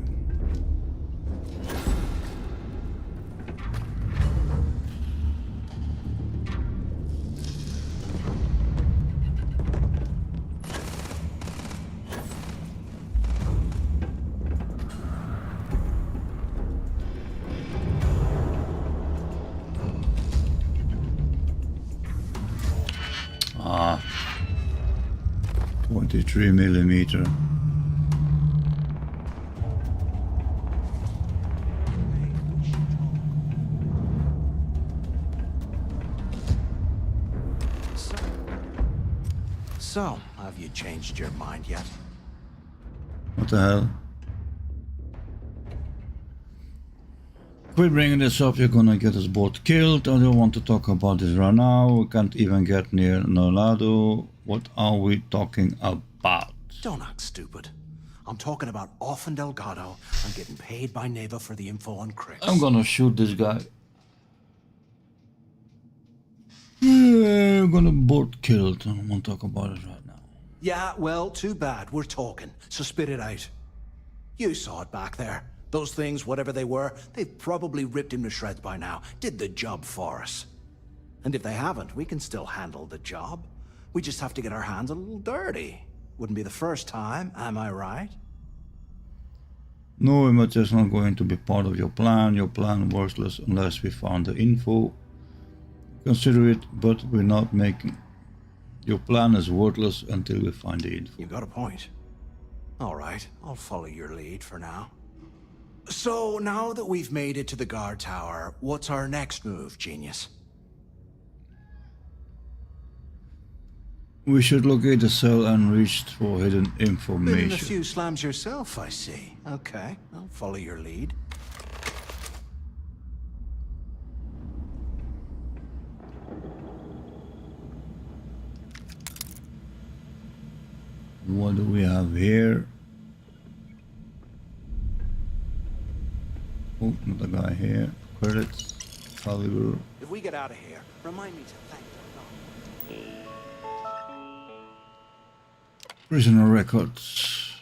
33mm. So, have you changed your mind yet? What the hell? Quit bringing this up, you're gonna get us both killed. I don't want to talk about this right now. We can't even get near Nolado. What are we talking about? Don't act stupid. I'm talking about off in Delgado. I'm getting paid by Neva for the info on Crix. I'm gonna shoot this guy. We're gonna both killed. I don't want to talk about it right now. Yeah, well, too bad. We're talking, so spit it out. You saw it back there. Those things, whatever they were, they've probably ripped him to shreds by now. Did the job for us. And if they haven't, we can still handle the job. We just have to get our hands a little dirty. Wouldn't be the first time, am I right? No, but that's not going to be part of your plan. Your plan worthless unless we found the info. Consider it, but we're not making. Your plan is worthless until we find the info. You got a point. All right, I'll follow your lead for now. So, now that we've made it to the guard tower, what's our next move, genius? We should locate the cell and reach for hidden Been in a information. few slams yourself, I see. Okay, I'll follow your lead. What do we have here? Oh, another guy here. Credits. Caliber. If we get out of here, remind me to thank them. Prisoner records.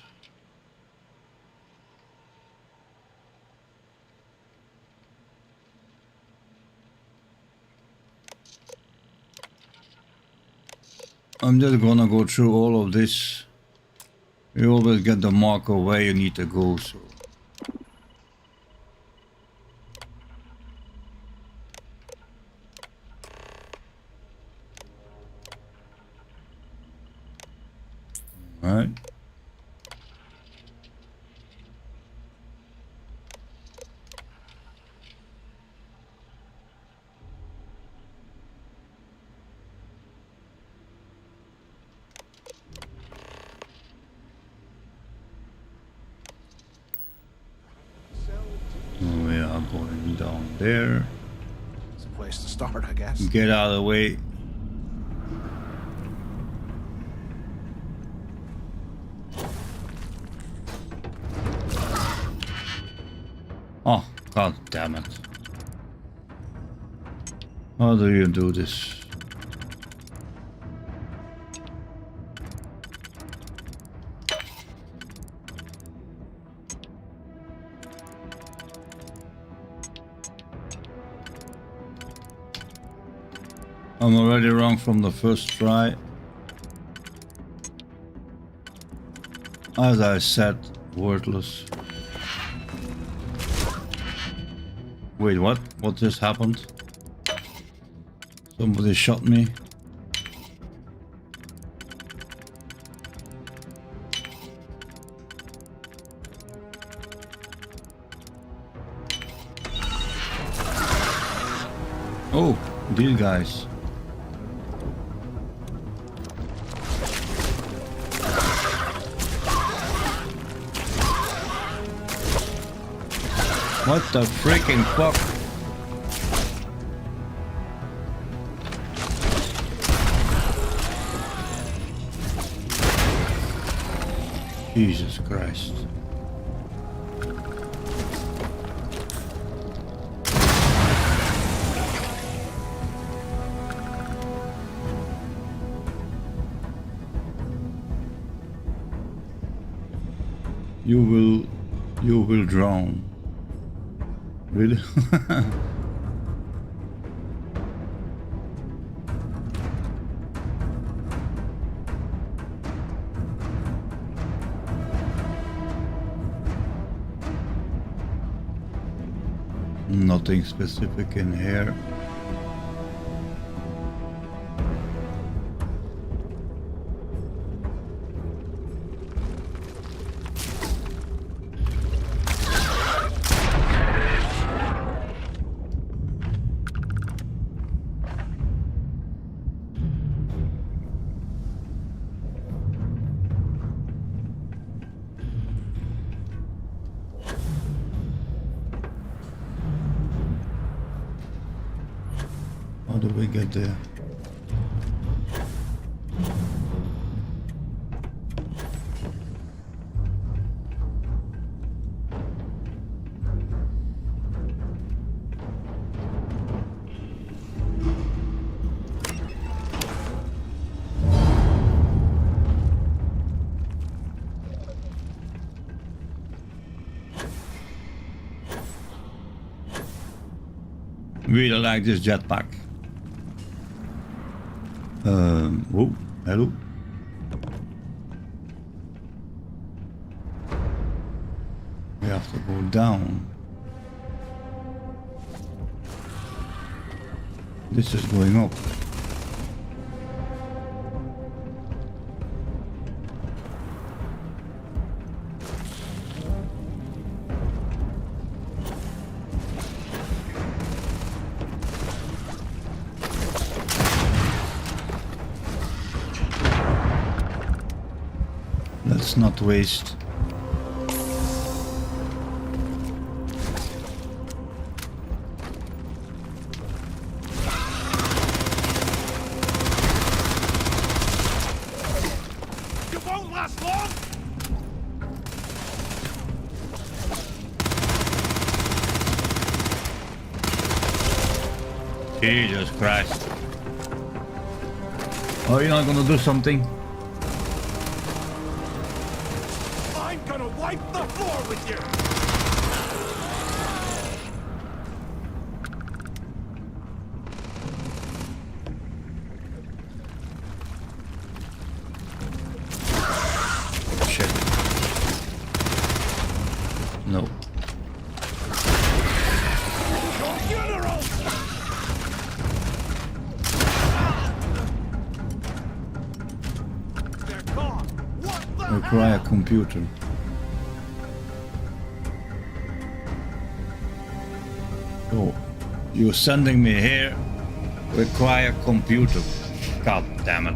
I'm just gonna go through all of this. You always get the marker where you need to go, so. Alright. We are going down there. It's a place to start, I guess. Get out of the way. Oh, god damn it. How do you do this? I'm already wrong from the first try. As I said, worthless. Wait, what? What just happened? Somebody shot me. Oh, these guys. What the freaking fuck? Jesus Christ. You will drown. Really? Nothing specific in here. do we get there? Really like this jetpack. Whoa, hello. We have to go down. This is going up. Let's not waste. You won't last long! Jesus Christ. Oh, you're not gonna do something? I'm gonna wipe the floor with you! Shit. No. Require computer. Oh, you're sending me here. Require computer. God damn it.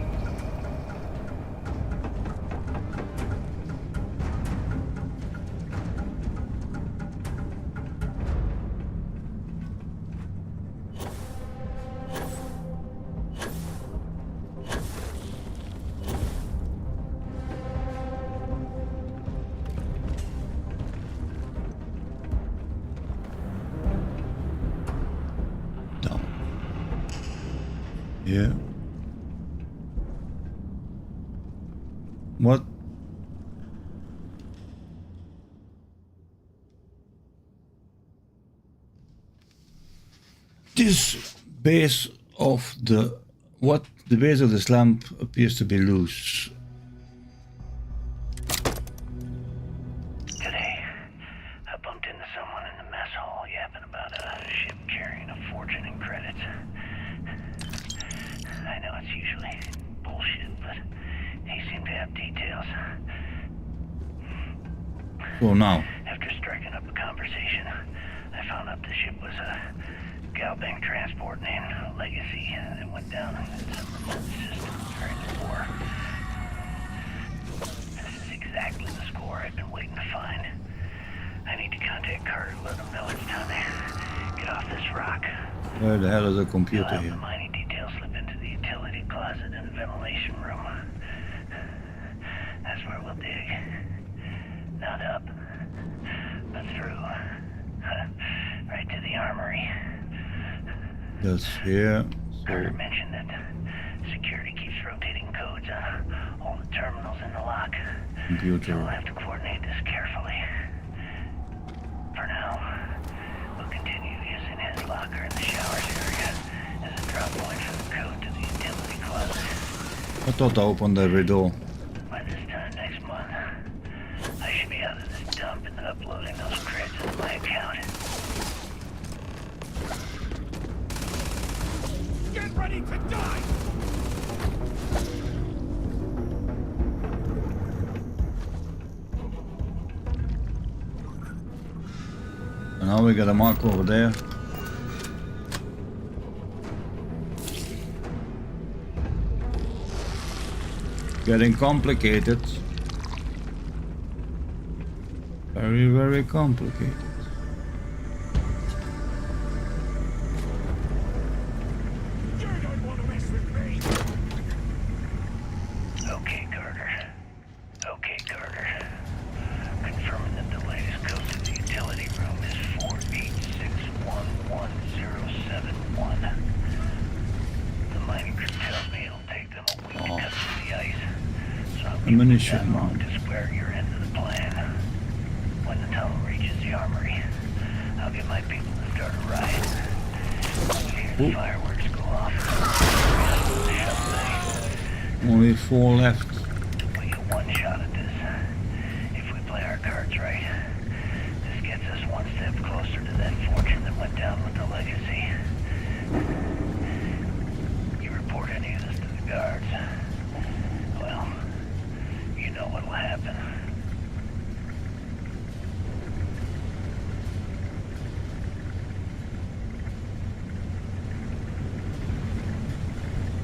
Yeah. What? This base of the the base of this lamp appears to be loose. Today, I bumped into someone in the mess hall yapping about a ship carrying a fortune in credits. I know it's usually bullshit, but he seemed to have details. So now. After striking up a conversation, I found out the ship was a Galbank transport named Legacy that went down in some remote system during the war. This is exactly the score I've been waiting to find. I need to contact Carter and let him know it's time to get off this rock. Where the hell is the computer here? The mining details slip into the utility closet in the ventilation room. That's where we'll dig. Not up, but through. Right to the armory. That's here. Carter mentioned that security keeps rotating codes on all the terminals in the lock. Computer. So we'll have to coordinate this carefully. For now, we'll continue using his locker in the showers area as a drop point for the code to the utility closet. I thought I opened every door. By this time next month, I should be out of this dump and uploading those credits into my account. Get ready to die! And now we got a mark over there. Getting complicated. Very, very complicated. Ammunition That mount. to square your end of the plan. When the tunnel reaches the armory, I'll get my people to start a riot. Hear the fireworks go off. Only 4 left. We get one shot at this. If we play our cards right, this gets us one step closer to that fortune that went down with the legacy. You report any of this to the guards, well, you know what'll happen.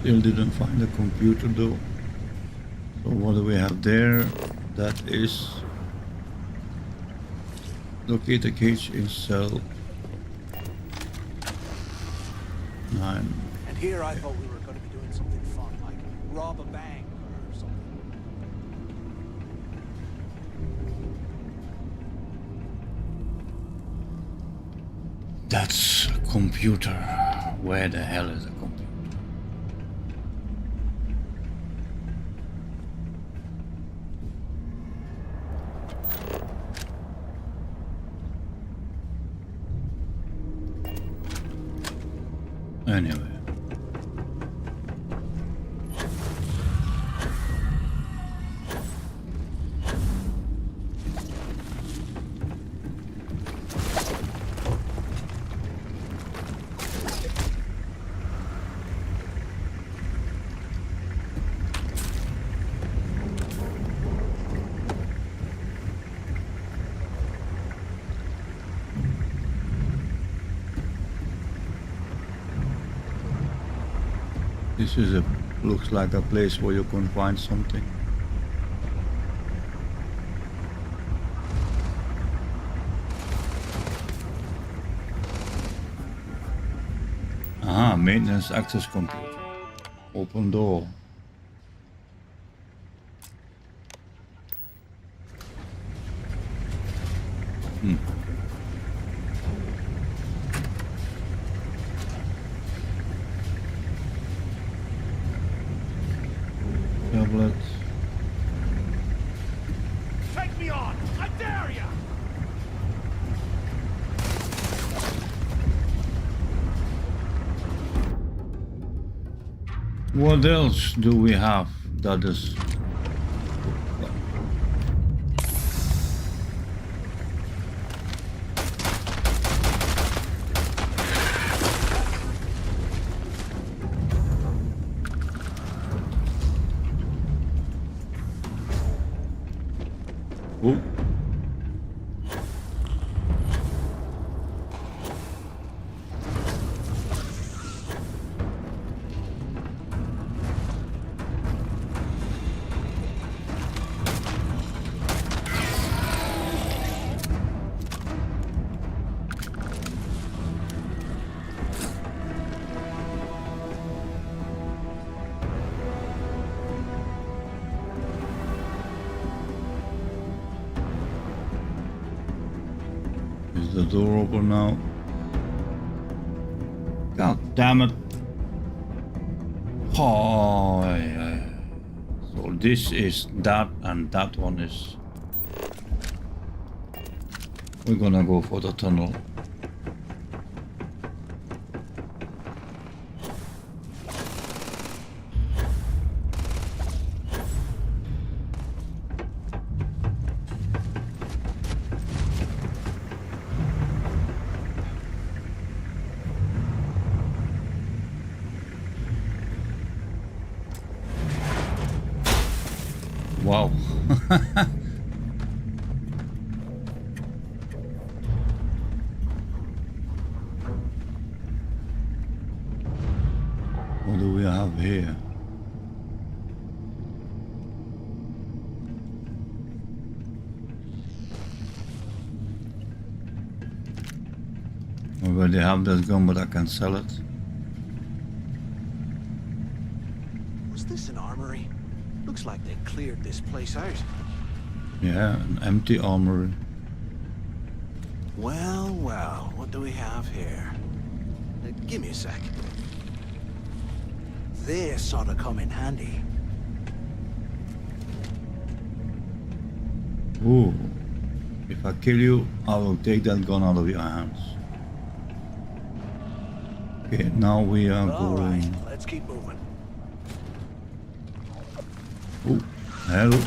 Still didn't find the computer though. So what do we have there? That is locate the cage in cell 9. And here I thought we were going to be doing something fun, like rob a bank or something. That's a computer. Where the hell is a computer? Anyway. This is a looks like a place where you can find something. Aha, maintenance access computer. Open door. Tablet. Take me on! I dare ya! What else do we have that is oh. Is the door open now? God damn it. Oh, yeah. So this is that and that one is... We're gonna go for the tunnel. Wow. What do we have here? I already have this gun, but I can sell it. Was this an armory? Looks like they cleared this place out. Yeah, an empty armory. Well, well, what do we have here? Give me a sec. This ought to come in handy. Ooh. If I kill you, I will take that gun out of your hands. Okay, now we are going. Right, let's keep moving. Oh, hello.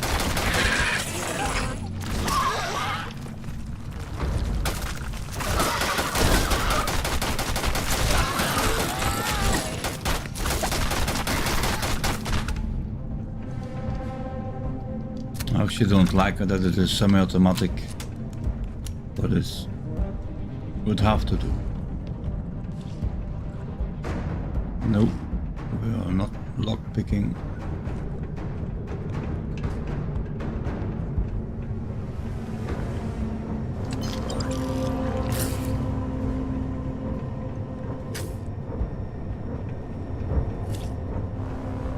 I actually don't like it that it is semi-automatic, but it would have to do. Nope, we are not lockpicking.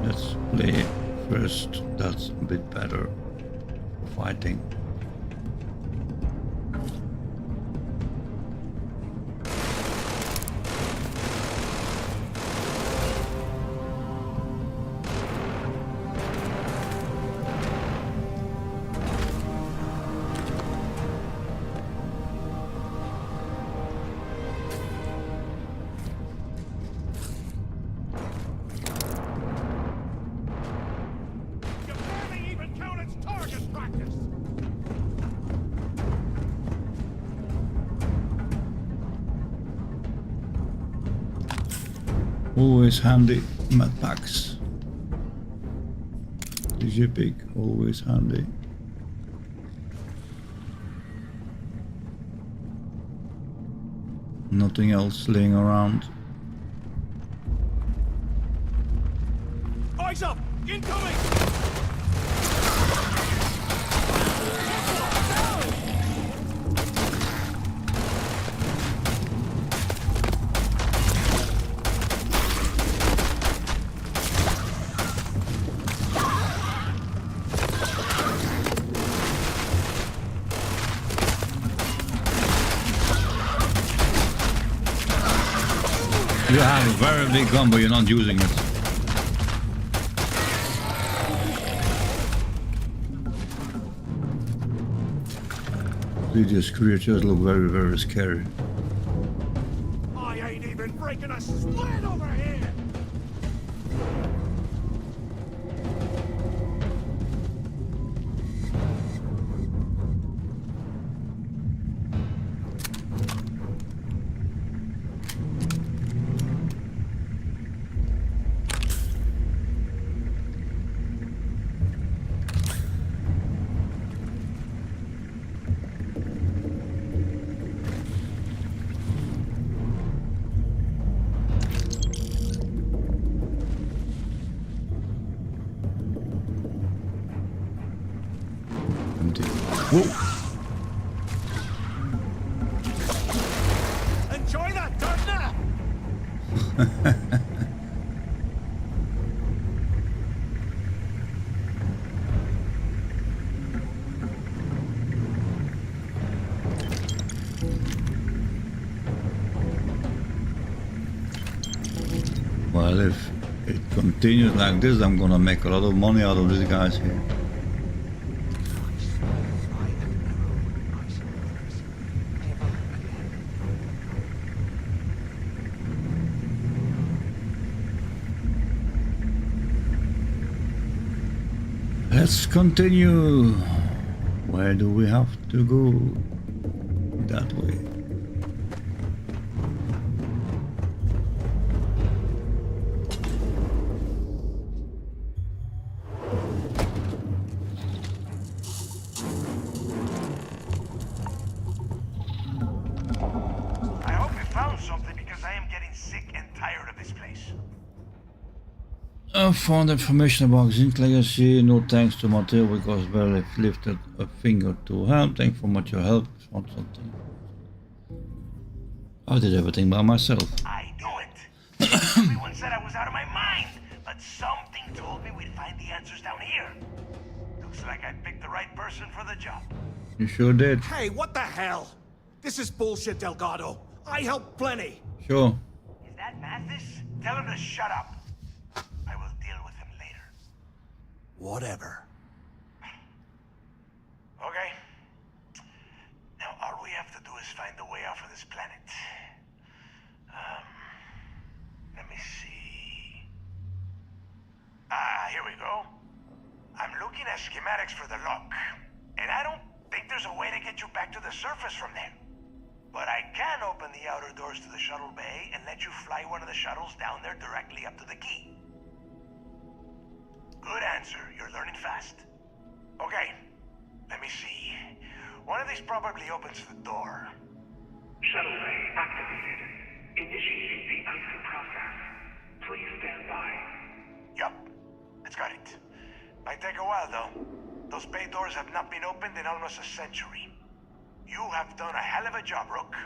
Let's play first, that's a bit better. Fighting. Always handy, med packs. DJ Pig, always handy. Nothing else laying around. Eyes up! Incoming! You have a very big gun, but you're not using it. These creatures look very, very scary. I ain't even breaking a sweat over here! Whoa. Enjoy that, Darkna! Well, if it continues like this, I'm gonna make a lot of money out of these guys here. Let's continue. Where do we have to go? That way. I hope you found something because I am getting sick and tired of this place. I found information about Zinc Legacy. No thanks to Matteo because barely lifted a finger to help. Thank you for much your help. Want something? I did everything by myself. I knew it. Everyone said I was out of my mind, but something told me we'd find the answers down here. Looks like I picked the right person for the job. You sure did. Hey, what the hell? This is bullshit, Delgado. I helped plenty. Sure. Is that Mathis? Tell him to shut up. I will deal with him later. Whatever. Okay, for this planet. Let me see. Here we go. I'm looking at schematics for the lock, and I don't think there's a way to get you back to the surface from there. But I can open the outer doors to the shuttle bay and let you fly one of the shuttles down there directly up to the key. Good answer. You're learning fast. Okay, let me see. One of these probably opens the door. Shuttle bay activated. Initiating the exit process. Please stand by. Yup, it's got it. Might take a while though. Those bay doors have not been opened in almost a century. You have done a hell of a job, Rook.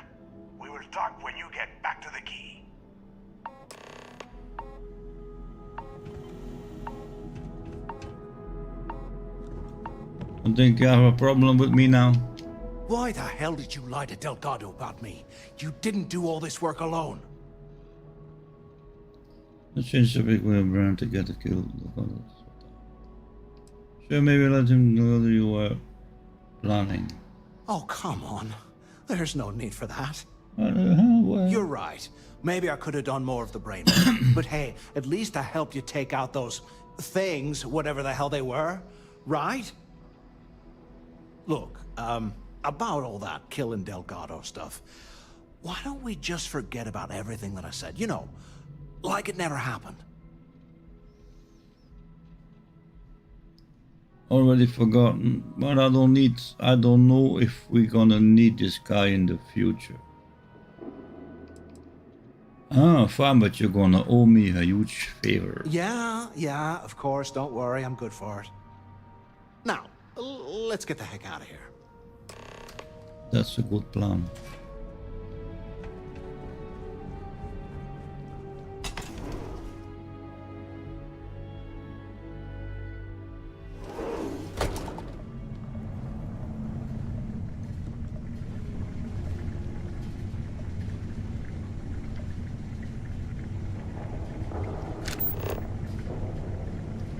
We will talk when you get back to the key. I think you have a problem with me now. Why the hell did you lie to Delgado about me? You didn't do all this work alone. Let's change the big way of brand to get the kill. Sure, maybe let him know that you were planning. Oh, come on. There's no need for that. Well. You're right. Maybe I could have done more of the brain. But hey, at least I helped you take out those things, whatever the hell they were. Right? Look, about all that killing Delgado stuff, why don't we just forget about everything that I said? You know, like it never happened. Already forgotten, but I don't know if we're gonna need this guy in the future. Ah, fine, but you're gonna owe me a huge favor. Yeah, of course, don't worry, I'm good for it. Now, let's get the heck out of here. That's a good plan.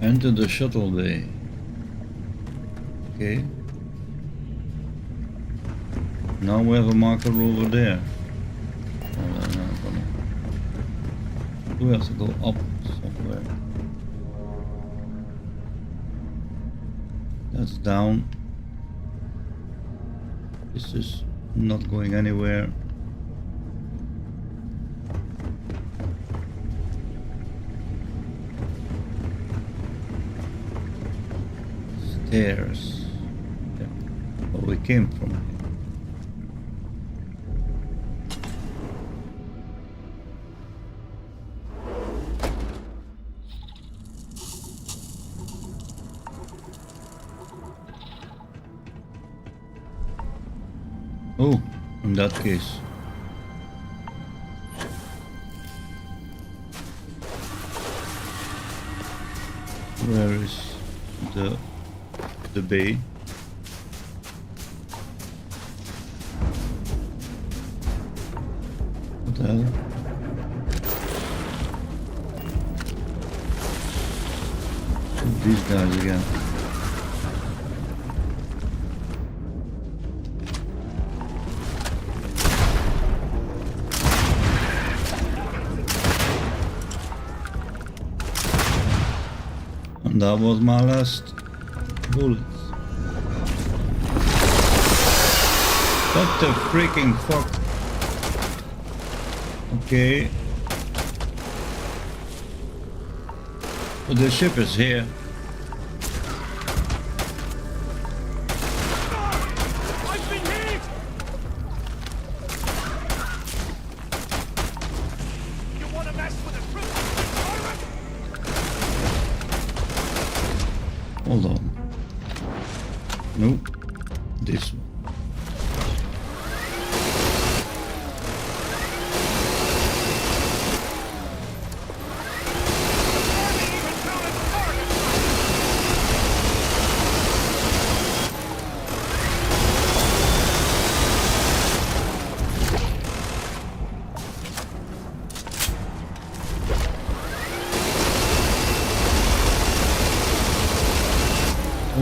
Enter the shuttle bay. Okay. Now we have a marker over there. We have to go up somewhere. That's down. This is not going anywhere. Stairs. Yeah. Where we came from. Oh, in that case. Where is the bay? What the hell? These guys again. And that was my last bullet. What the freaking fuck? Okay. So the ship is here. Hold on. Nope. This one.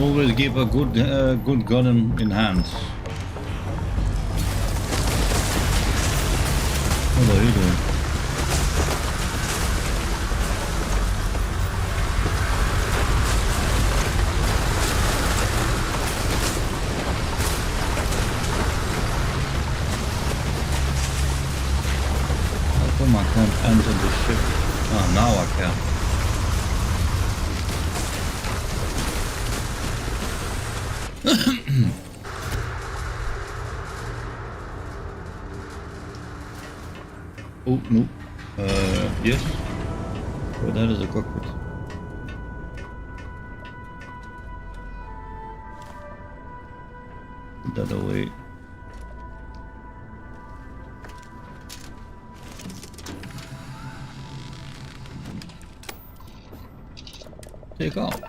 Always keep a good gun in hand. What are you doing? How come I can't enter the ship? Oh, now I can. Oh, no. Yes. Oh, that is a cockpit. Put that away. Take off.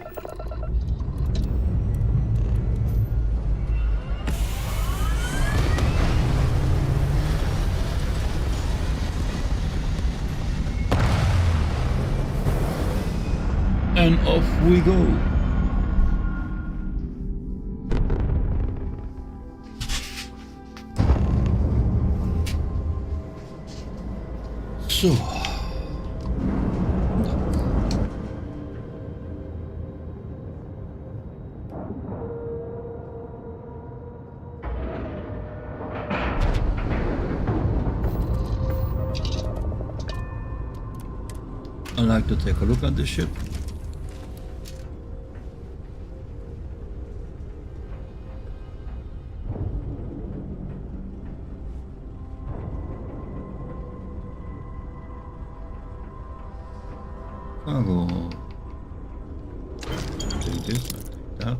And off we go. So. I like to take a look at the ship. Cargo. Take this, I take that.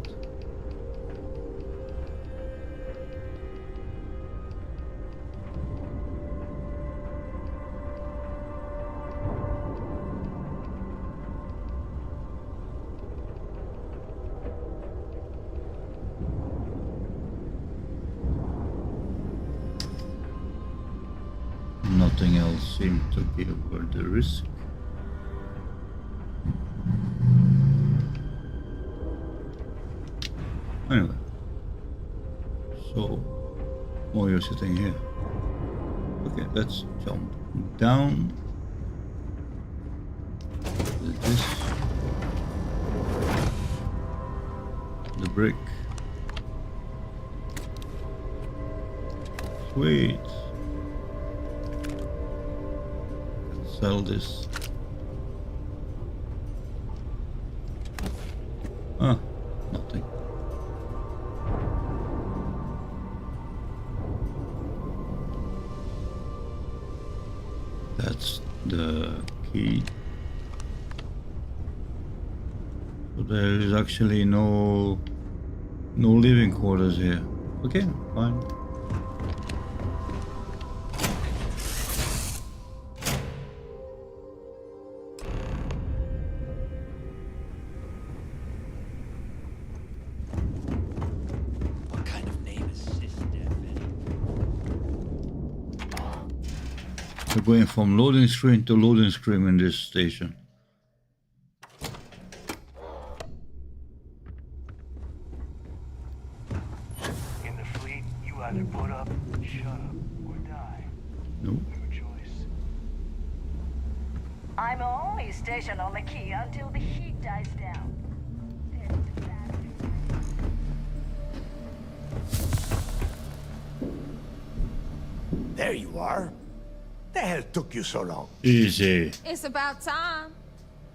Nothing else seemed to be worth the risk. Anyway, so while you're sitting here, okay, let's jump down. This, the brick. Sweet. Let's sell this. Ah, nothing. That's the key. So there is actually no living quarters here. Okay, fine. What kind of name is Sysdef? We're going from loading screen to loading screen in this station. In the fleet, you either put up, shut up, or die. No. Your choice. I'm only stationed on the key until the heat dies down. There you are. The hell took you so long? Easy. It's about time.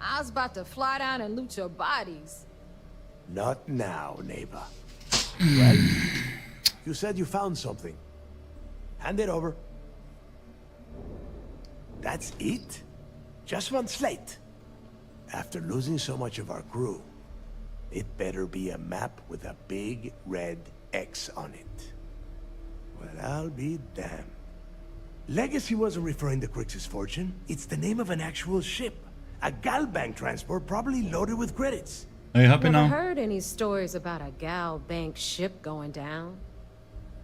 I was about to fly down and loot your bodies. Not now, neighbor. Well, you said you found something. Hand it over. That's it? Just one slate? After losing so much of our crew, it better be a map with a big red X on it. Well, I'll be damned. Legacy wasn't referring to Crix's fortune. It's the name of an actual ship. A Galbank transport, probably loaded with credits. Are you happy Never now? heard any stories about a Gal Bank ship going down.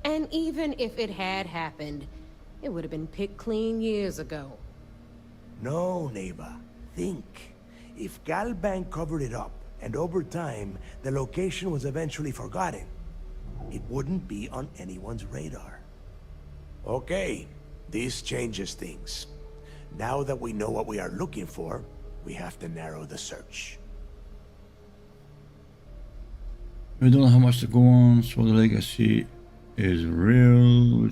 And even if it had happened, it would have been picked clean years ago. No, neighbor. Think. If Galbank covered it up, and over time, the location was eventually forgotten, it wouldn't be on anyone's radar. Okay, This changes things. Now that we know what we are looking for, we have to narrow the search. We don't know how much to go on, so the legacy is real.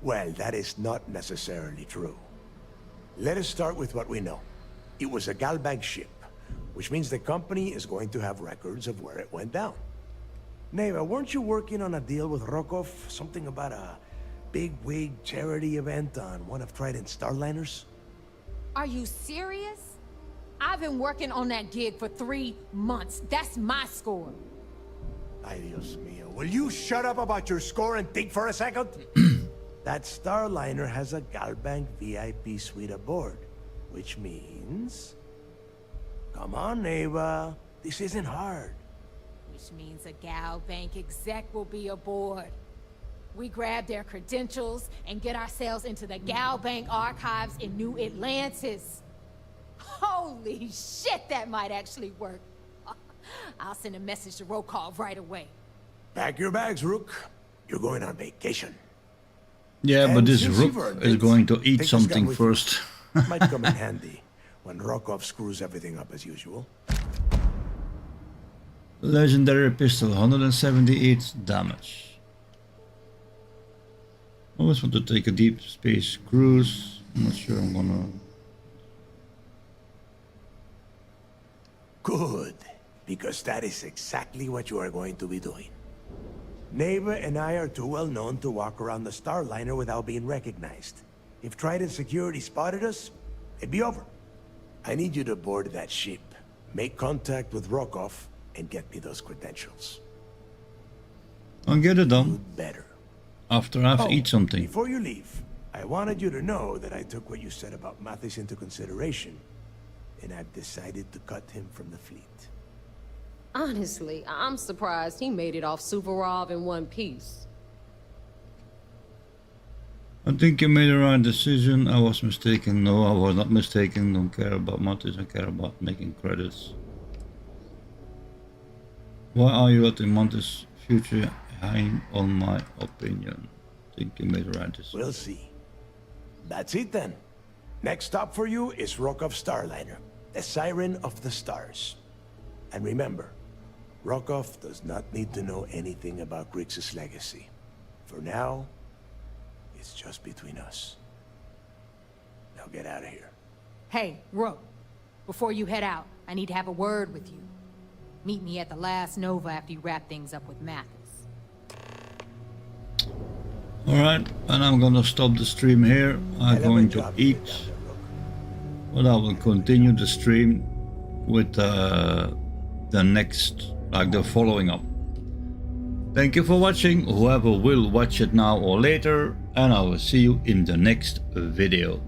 Well, that is not necessarily true. Let us start with what we know. It was a Galbank ship, which means the company is going to have records of where it went down. Neva, weren't you working on a deal with Rokov? Something about a big-wig charity event on one of Trident's Starliners? Are you serious? I've been working on that gig for 3 months. That's my score. Ay, Dios mío. Will you shut up about your score and think for a second? That Starliner has a Galbank VIP suite aboard, which means... Come on, Neva. This isn't hard. Which means a Galbank exec will be aboard. We grab their credentials and get ourselves into the Galbank archives in New Atlantis. Holy shit, that might actually work. I'll send a message to Rokov right away. Pack your bags, Rook. You're going on vacation. Yeah, And but this since Rook you've earned is it, going to eat take this something gun with you. first. Might come in handy when Rokov screws everything up as usual. Legendary pistol, 178 damage. I always want to take a deep space cruise. I'm not sure I'm gonna... Good, because that is exactly what you are going to be doing. Neva and I are too well known to walk around the Starliner without being recognized. If Trident security spotted us, it'd be over. I need you to board that ship, make contact with Rokov, and get me those credentials. I'll get it done. Better. After I've eat something. Before you leave, I wanted you to know that I took what you said about Mathis into consideration, and I've decided to cut him from the fleet. Honestly, I'm surprised he made it off Suvorov in one piece. I think you made the right decision. I was mistaken. No, I was not mistaken. Don't care about Mathis. I care about making credits. Why are you letting Mathis' future hang on my opinion? I think you made the right decision. We'll see. That's it then. Next stop for you is Rokov Starliner, the Siren of the Stars. And remember, Rokov does not need to know anything about Grixis' legacy. For now, it's just between us. Now get out of here. Hey, Rook. Before you head out, I need to have a word with you. Meet me at the last Nova after you wrap things up with Mathis. Alright, and I'm gonna stop the stream here. I'm going to eat. But I will continue the stream with the next, like the following up. Thank you for watching, whoever will watch it now or later, and I will see you in the next video.